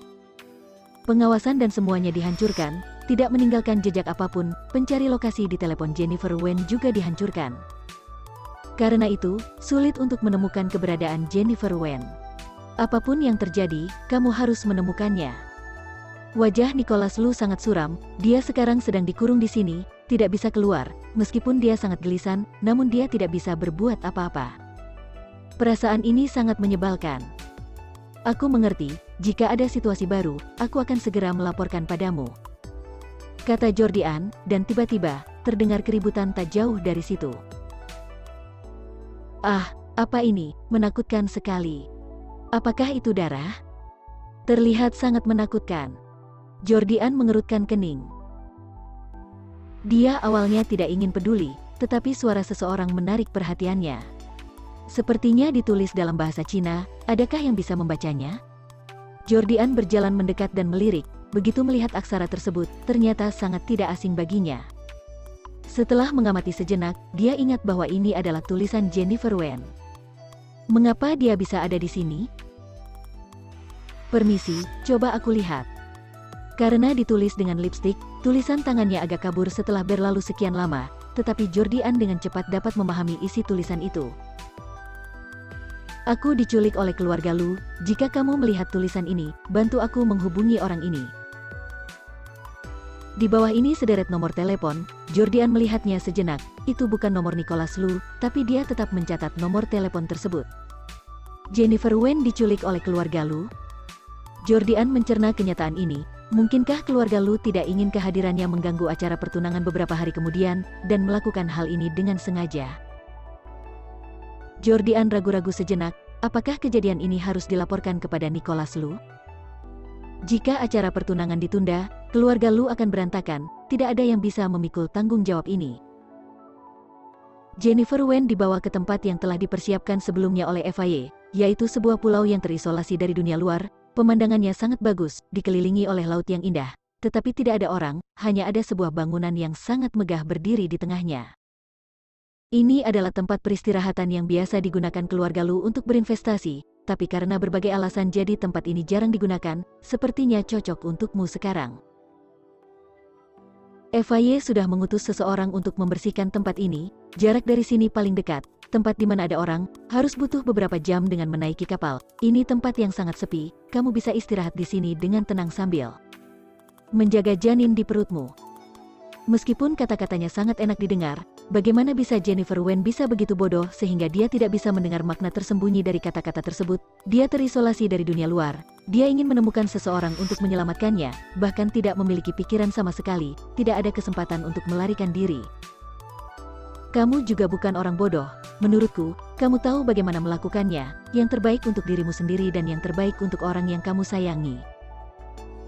Pengawasan dan semuanya dihancurkan, tidak meninggalkan jejak apapun, pencari lokasi di telepon Jennifer Wen juga dihancurkan. Karena itu, sulit untuk menemukan keberadaan Jennifer Wen. Apapun yang terjadi, kamu harus menemukannya. Wajah Nicholas Lu sangat suram, dia sekarang sedang dikurung di sini, tidak bisa keluar, meskipun dia sangat gelisah, namun dia tidak bisa berbuat apa-apa. Perasaan ini sangat menyebalkan. Aku mengerti, jika ada situasi baru, aku akan segera melaporkan padamu. Kata Jordian, dan tiba-tiba, terdengar keributan tak jauh dari situ. Ah, apa ini, menakutkan sekali. Apakah itu darah? Terlihat sangat menakutkan. Jordian mengerutkan kening. Dia awalnya tidak ingin peduli, tetapi suara seseorang menarik perhatiannya. Sepertinya ditulis dalam bahasa Cina, adakah yang bisa membacanya? Jordian berjalan mendekat dan melirik, begitu melihat aksara tersebut, ternyata sangat tidak asing baginya. Setelah mengamati sejenak, dia ingat bahwa ini adalah tulisan Jennifer Wen. Mengapa dia bisa ada di sini? Permisi, coba aku lihat. Karena ditulis dengan lipstik, tulisan tangannya agak kabur setelah berlalu sekian lama, tetapi Jordian dengan cepat dapat memahami isi tulisan itu. Aku diculik oleh keluarga Lu, jika kamu melihat tulisan ini, bantu aku menghubungi orang ini. Di bawah ini sederet nomor telepon, Jordian melihatnya sejenak, itu bukan nomor Nicholas Lu, tapi dia tetap mencatat nomor telepon tersebut. Jennifer Wen diculik oleh keluarga Lu? Jordian mencerna kenyataan ini, mungkinkah keluarga Lu tidak ingin kehadirannya mengganggu acara pertunangan beberapa hari kemudian, dan melakukan hal ini dengan sengaja? Jordian ragu-ragu sejenak, apakah kejadian ini harus dilaporkan kepada Nicholas Lu? Jika acara pertunangan ditunda, keluarga Lu akan berantakan, tidak ada yang bisa memikul tanggung jawab ini. Jennifer Wen dibawa ke tempat yang telah dipersiapkan sebelumnya oleh FY, yaitu sebuah pulau yang terisolasi dari dunia luar, pemandangannya sangat bagus, dikelilingi oleh laut yang indah, tetapi tidak ada orang, hanya ada sebuah bangunan yang sangat megah berdiri di tengahnya. Ini adalah tempat peristirahatan yang biasa digunakan keluarga Lu untuk berinvestasi, tapi karena berbagai alasan jadi tempat ini jarang digunakan, sepertinya cocok untukmu sekarang. FY sudah mengutus seseorang untuk membersihkan tempat ini, jarak dari sini paling dekat, tempat di mana ada orang, harus butuh beberapa jam dengan menaiki kapal. Ini tempat yang sangat sepi, kamu bisa istirahat di sini dengan tenang sambil menjaga janin di perutmu. Meskipun kata-katanya sangat enak didengar, bagaimana bisa Jennifer Wen bisa begitu bodoh sehingga dia tidak bisa mendengar makna tersembunyi dari kata-kata tersebut? Dia terisolasi dari dunia luar, dia ingin menemukan seseorang untuk menyelamatkannya, bahkan tidak memiliki pikiran sama sekali, tidak ada kesempatan untuk melarikan diri. Kamu juga bukan orang bodoh, menurutku, kamu tahu bagaimana melakukannya, yang terbaik untuk dirimu sendiri dan yang terbaik untuk orang yang kamu sayangi.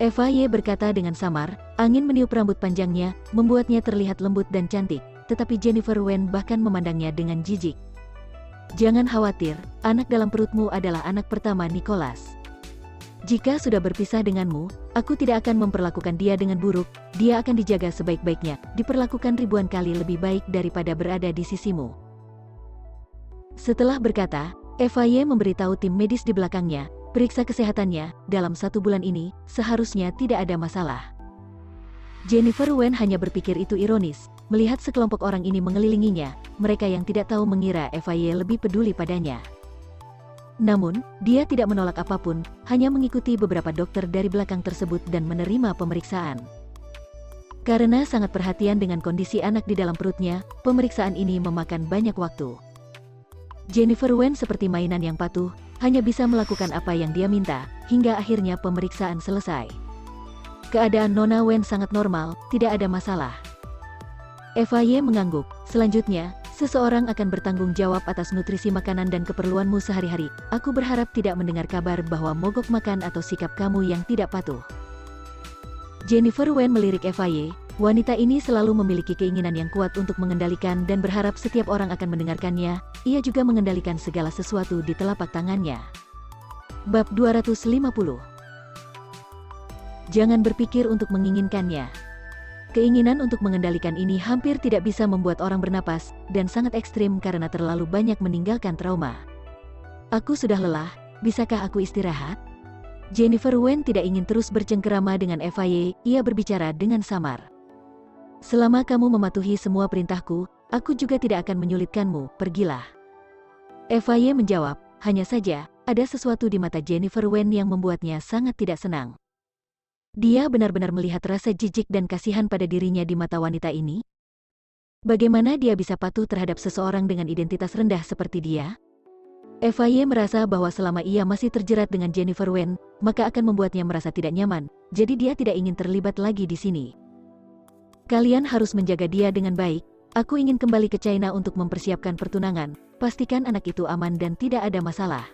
FY berkata dengan samar, angin meniup rambut panjangnya, membuatnya terlihat lembut dan cantik, tetapi Jennifer Wen bahkan memandangnya dengan jijik. Jangan khawatir, anak dalam perutmu adalah anak pertama Nicholas. Jika sudah berpisah denganmu, aku tidak akan memperlakukan dia dengan buruk, dia akan dijaga sebaik-baiknya, diperlakukan ribuan kali lebih baik daripada berada di sisimu. Setelah berkata, FY memberitahu tim medis di belakangnya, periksa kesehatannya, dalam 1 bulan ini, seharusnya tidak ada masalah. Jennifer Wen hanya berpikir itu ironis, melihat sekelompok orang ini mengelilinginya, mereka yang tidak tahu mengira FIA lebih peduli padanya. Namun, dia tidak menolak apapun, hanya mengikuti beberapa dokter dari belakang tersebut dan menerima pemeriksaan. Karena sangat perhatian dengan kondisi anak di dalam perutnya, pemeriksaan ini memakan banyak waktu. Jennifer Wen seperti mainan yang patuh, hanya bisa melakukan apa yang dia minta, hingga akhirnya pemeriksaan selesai. Keadaan Nona Wen sangat normal, tidak ada masalah. FIA mengangguk. Selanjutnya, seseorang akan bertanggung jawab atas nutrisi makanan dan keperluanmu sehari-hari. Aku berharap tidak mendengar kabar bahwa mogok makan atau sikap kamu yang tidak patuh. Jennifer Wen melirik FIA, wanita ini selalu memiliki keinginan yang kuat untuk mengendalikan dan berharap setiap orang akan mendengarkannya. Ia juga mengendalikan segala sesuatu di telapak tangannya. Bab 250. Jangan berpikir untuk menginginkannya. Keinginan untuk mengendalikan ini hampir tidak bisa membuat orang bernapas, dan sangat ekstrim karena terlalu banyak meninggalkan trauma. Aku sudah lelah, bisakah aku istirahat? Jennifer Wen tidak ingin terus bercengkerama dengan FIA, ia berbicara dengan samar. Selama kamu mematuhi semua perintahku, aku juga tidak akan menyulitkanmu, pergilah. FIA menjawab, hanya saja, ada sesuatu di mata Jennifer Wen yang membuatnya sangat tidak senang. Dia benar-benar melihat rasa jijik dan kasihan pada dirinya di mata wanita ini. Bagaimana dia bisa patuh terhadap seseorang dengan identitas rendah seperti dia? FIA merasa bahwa selama ia masih terjerat dengan Jennifer Wen, maka akan membuatnya merasa tidak nyaman, jadi dia tidak ingin terlibat lagi di sini. Kalian harus menjaga dia dengan baik, aku ingin kembali ke China untuk mempersiapkan pertunangan, pastikan anak itu aman dan tidak ada masalah.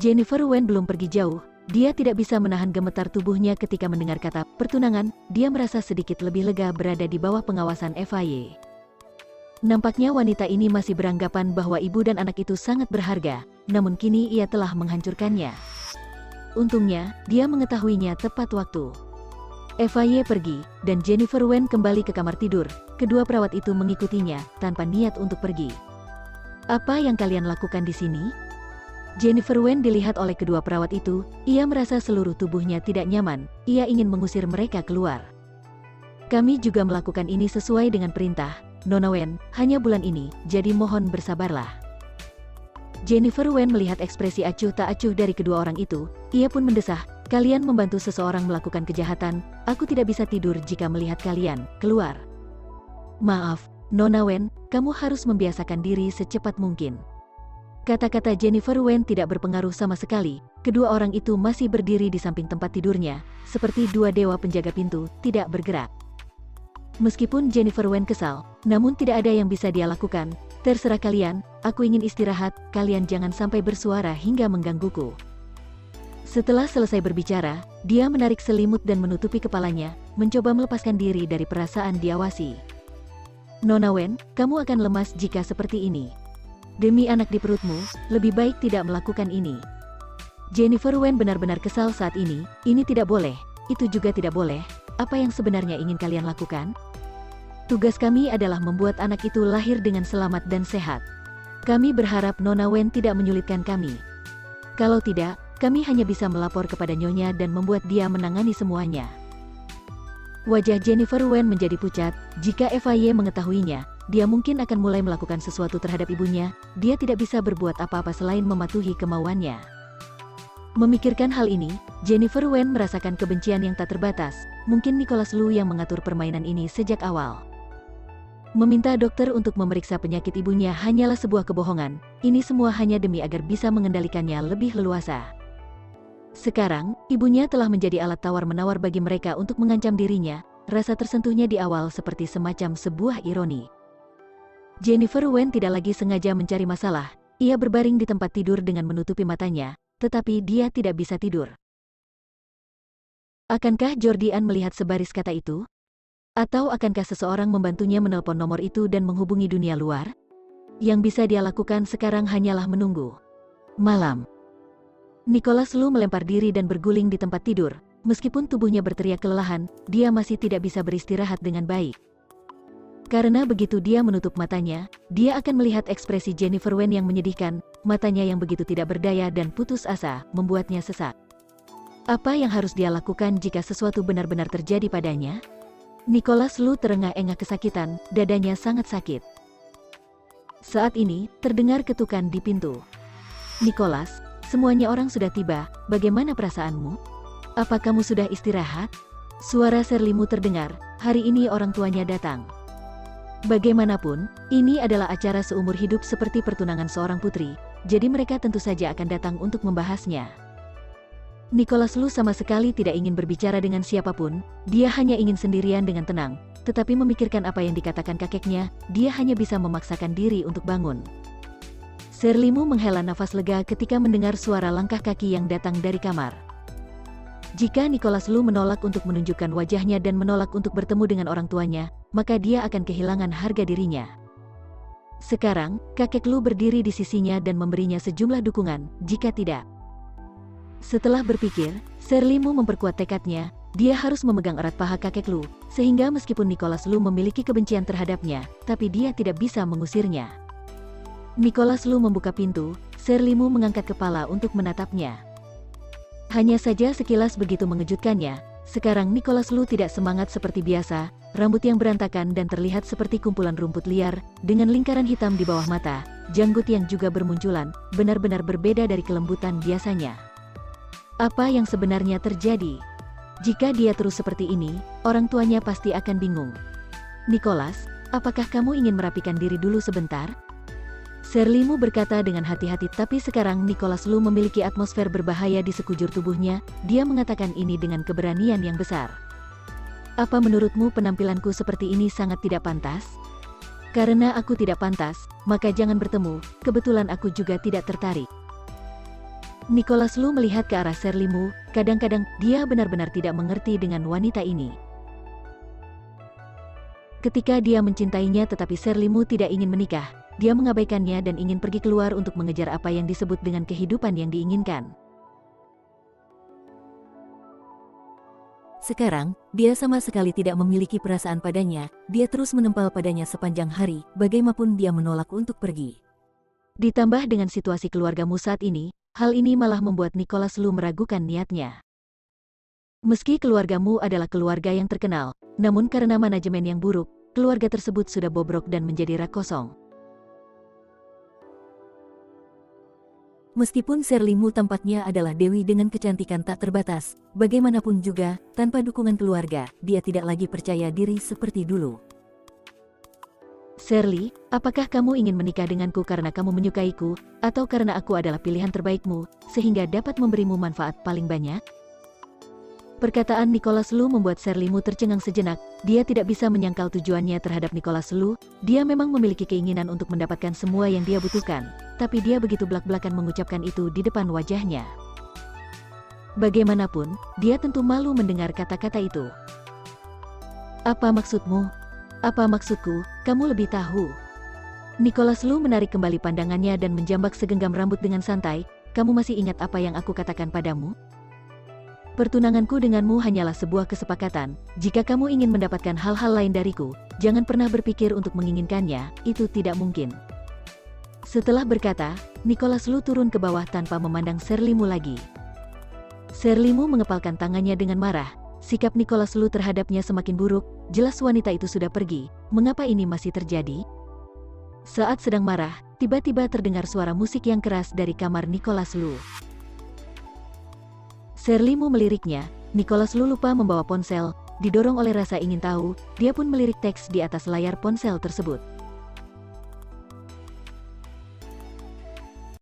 Jennifer Wen belum pergi jauh. Dia tidak bisa menahan gemetar tubuhnya ketika mendengar kata pertunangan, dia merasa sedikit lebih lega berada di bawah pengawasan FIA. Nampaknya wanita ini masih beranggapan bahwa ibu dan anak itu sangat berharga, namun kini ia telah menghancurkannya. Untungnya, dia mengetahuinya tepat waktu. FIA pergi, dan Jennifer Wen kembali ke kamar tidur, kedua perawat itu mengikutinya, tanpa niat untuk pergi. Apa yang kalian lakukan di sini? Jennifer Wen dilihat oleh kedua perawat itu, ia merasa seluruh tubuhnya tidak nyaman, ia ingin mengusir mereka keluar. Kami juga melakukan ini sesuai dengan perintah, Nona Wen, hanya bulan ini, jadi mohon bersabarlah. Jennifer Wen melihat ekspresi acuh tak acuh dari kedua orang itu, ia pun mendesah, kalian membantu seseorang melakukan kejahatan, aku tidak bisa tidur jika melihat kalian, keluar. Maaf, Nona Wen, kamu harus membiasakan diri secepat mungkin. Kata-kata Jennifer Wen tidak berpengaruh sama sekali, kedua orang itu masih berdiri di samping tempat tidurnya, seperti dua dewa penjaga pintu, tidak bergerak. Meskipun Jennifer Wen kesal, namun tidak ada yang bisa dia lakukan, terserah kalian, aku ingin istirahat, kalian jangan sampai bersuara hingga menggangguku. Setelah selesai berbicara, dia menarik selimut dan menutupi kepalanya, mencoba melepaskan diri dari perasaan diawasi. Nona Wen, kamu akan lemas jika seperti ini. Demi anak di perutmu, lebih baik tidak melakukan ini. Jennifer Wen benar-benar kesal saat ini tidak boleh, itu juga tidak boleh, apa yang sebenarnya ingin kalian lakukan? Tugas kami adalah membuat anak itu lahir dengan selamat dan sehat. Kami berharap Nona Wen tidak menyulitkan kami. Kalau tidak, kami hanya bisa melapor kepada Nyonya dan membuat dia menangani semuanya. Wajah Jennifer Wen menjadi pucat, jika FIA mengetahuinya, dia mungkin akan mulai melakukan sesuatu terhadap ibunya, dia tidak bisa berbuat apa-apa selain mematuhi kemauannya. Memikirkan hal ini, Jennifer Wen merasakan kebencian yang tak terbatas, mungkin Nicholas Lu yang mengatur permainan ini sejak awal. Meminta dokter untuk memeriksa penyakit ibunya hanyalah sebuah kebohongan, ini semua hanya demi agar bisa mengendalikannya lebih leluasa. Sekarang, ibunya telah menjadi alat tawar-menawar bagi mereka untuk mengancam dirinya, rasa tersentuhnya di awal seperti semacam sebuah ironi. Jennifer Wen tidak lagi sengaja mencari masalah, ia berbaring di tempat tidur dengan menutupi matanya, tetapi dia tidak bisa tidur. Akankah Jordian melihat sebaris kata itu? Atau akankah seseorang membantunya menelpon nomor itu dan menghubungi dunia luar? Yang bisa dia lakukan sekarang hanyalah menunggu. Malam. Nicholas Lu melempar diri dan berguling di tempat tidur, meskipun tubuhnya berteriak kelelahan, dia masih tidak bisa beristirahat dengan baik. Karena begitu dia menutup matanya, dia akan melihat ekspresi Jennifer Wen yang menyedihkan, matanya yang begitu tidak berdaya dan putus asa, membuatnya sesak. Apa yang harus dia lakukan jika sesuatu benar-benar terjadi padanya? Nicholas Lu terengah-engah kesakitan, dadanya sangat sakit. Saat ini, terdengar ketukan di pintu. Nicholas, semuanya orang sudah tiba, bagaimana perasaanmu? Apa kamu sudah istirahat? Suara Serlimu terdengar, hari ini orang tuanya datang. Bagaimanapun, ini adalah acara seumur hidup seperti pertunangan seorang putri, jadi mereka tentu saja akan datang untuk membahasnya. Nicholas Lu sama sekali tidak ingin berbicara dengan siapapun, dia hanya ingin sendirian dengan tenang, tetapi memikirkan apa yang dikatakan kakeknya, dia hanya bisa memaksakan diri untuk bangun. Serlimu menghela nafas lega ketika mendengar suara langkah kaki yang datang dari kamar. Jika Nicholas Lu menolak untuk menunjukkan wajahnya dan menolak untuk bertemu dengan orang tuanya, maka dia akan kehilangan harga dirinya. Sekarang, kakek Lu berdiri di sisinya dan memberinya sejumlah dukungan, jika tidak. Setelah berpikir, Serlimu memperkuat tekadnya, dia harus memegang erat paha kakek Lu, sehingga meskipun Nicholas Lu memiliki kebencian terhadapnya, tapi dia tidak bisa mengusirnya. Nicholas Lu membuka pintu, Serlimu mengangkat kepala untuk menatapnya. Hanya saja sekilas begitu mengejutkannya, sekarang Nicholas Lu tidak semangat seperti biasa, rambut yang berantakan dan terlihat seperti kumpulan rumput liar, dengan lingkaran hitam di bawah mata, janggut yang juga bermunculan, benar-benar berbeda dari kelembutan biasanya. Apa yang sebenarnya terjadi? Jika dia terus seperti ini, orang tuanya pasti akan bingung. Nicholas, apakah kamu ingin merapikan diri dulu sebentar? Serlimu berkata dengan hati-hati, tapi sekarang Nicholas Lu memiliki atmosfer berbahaya di sekujur tubuhnya, dia mengatakan ini dengan keberanian yang besar. Apa menurutmu penampilanku seperti ini sangat tidak pantas? Karena aku tidak pantas, maka jangan bertemu, kebetulan aku juga tidak tertarik. Nicholas Lu melihat ke arah Serlimu, kadang-kadang dia benar-benar tidak mengerti dengan wanita ini. Ketika dia mencintainya tetapi Serlimu tidak ingin menikah, dia mengabaikannya dan ingin pergi keluar untuk mengejar apa yang disebut dengan kehidupan yang diinginkan. Sekarang, dia sama sekali tidak memiliki perasaan padanya, dia terus menempel padanya sepanjang hari, bagaimanapun dia menolak untuk pergi. Ditambah dengan situasi keluargamu saat ini, hal ini malah membuat Nicholas Lu meragukan niatnya. Meski keluargamu adalah keluarga yang terkenal, namun karena manajemen yang buruk, keluarga tersebut sudah bobrok dan menjadi rak kosong. Meskipun Serlimu tampaknya adalah dewi dengan kecantikan tak terbatas, bagaimanapun juga, tanpa dukungan keluarga, dia tidak lagi percaya diri seperti dulu. Serli, apakah kamu ingin menikah denganku karena kamu menyukaiku, atau karena aku adalah pilihan terbaikmu, sehingga dapat memberimu manfaat paling banyak? Perkataan Nicholas Lu membuat Serlimu tercengang sejenak, dia tidak bisa menyangkal tujuannya terhadap Nicholas Lu, dia memang memiliki keinginan untuk mendapatkan semua yang dia butuhkan, tapi dia begitu belak-belakan mengucapkan itu di depan wajahnya. Bagaimanapun, dia tentu malu mendengar kata-kata itu. Apa maksudmu? Apa maksudku, kamu lebih tahu. Nicholas Lu menarik kembali pandangannya dan menjambak segenggam rambut dengan santai, kamu masih ingat apa yang aku katakan padamu? Pertunanganku denganmu hanyalah sebuah kesepakatan, jika kamu ingin mendapatkan hal-hal lain dariku, jangan pernah berpikir untuk menginginkannya, itu tidak mungkin. Setelah berkata, Nicholas Lu turun ke bawah tanpa memandang Serlimu lagi. Serlimu mengepalkan tangannya dengan marah, sikap Nicholas Lu terhadapnya semakin buruk, jelas wanita itu sudah pergi, mengapa ini masih terjadi? Saat sedang marah, tiba-tiba terdengar suara musik yang keras dari kamar Nicholas Lu. Serlimu meliriknya, Nicholas Lu lupa membawa ponsel, didorong oleh rasa ingin tahu, dia pun melirik teks di atas layar ponsel tersebut.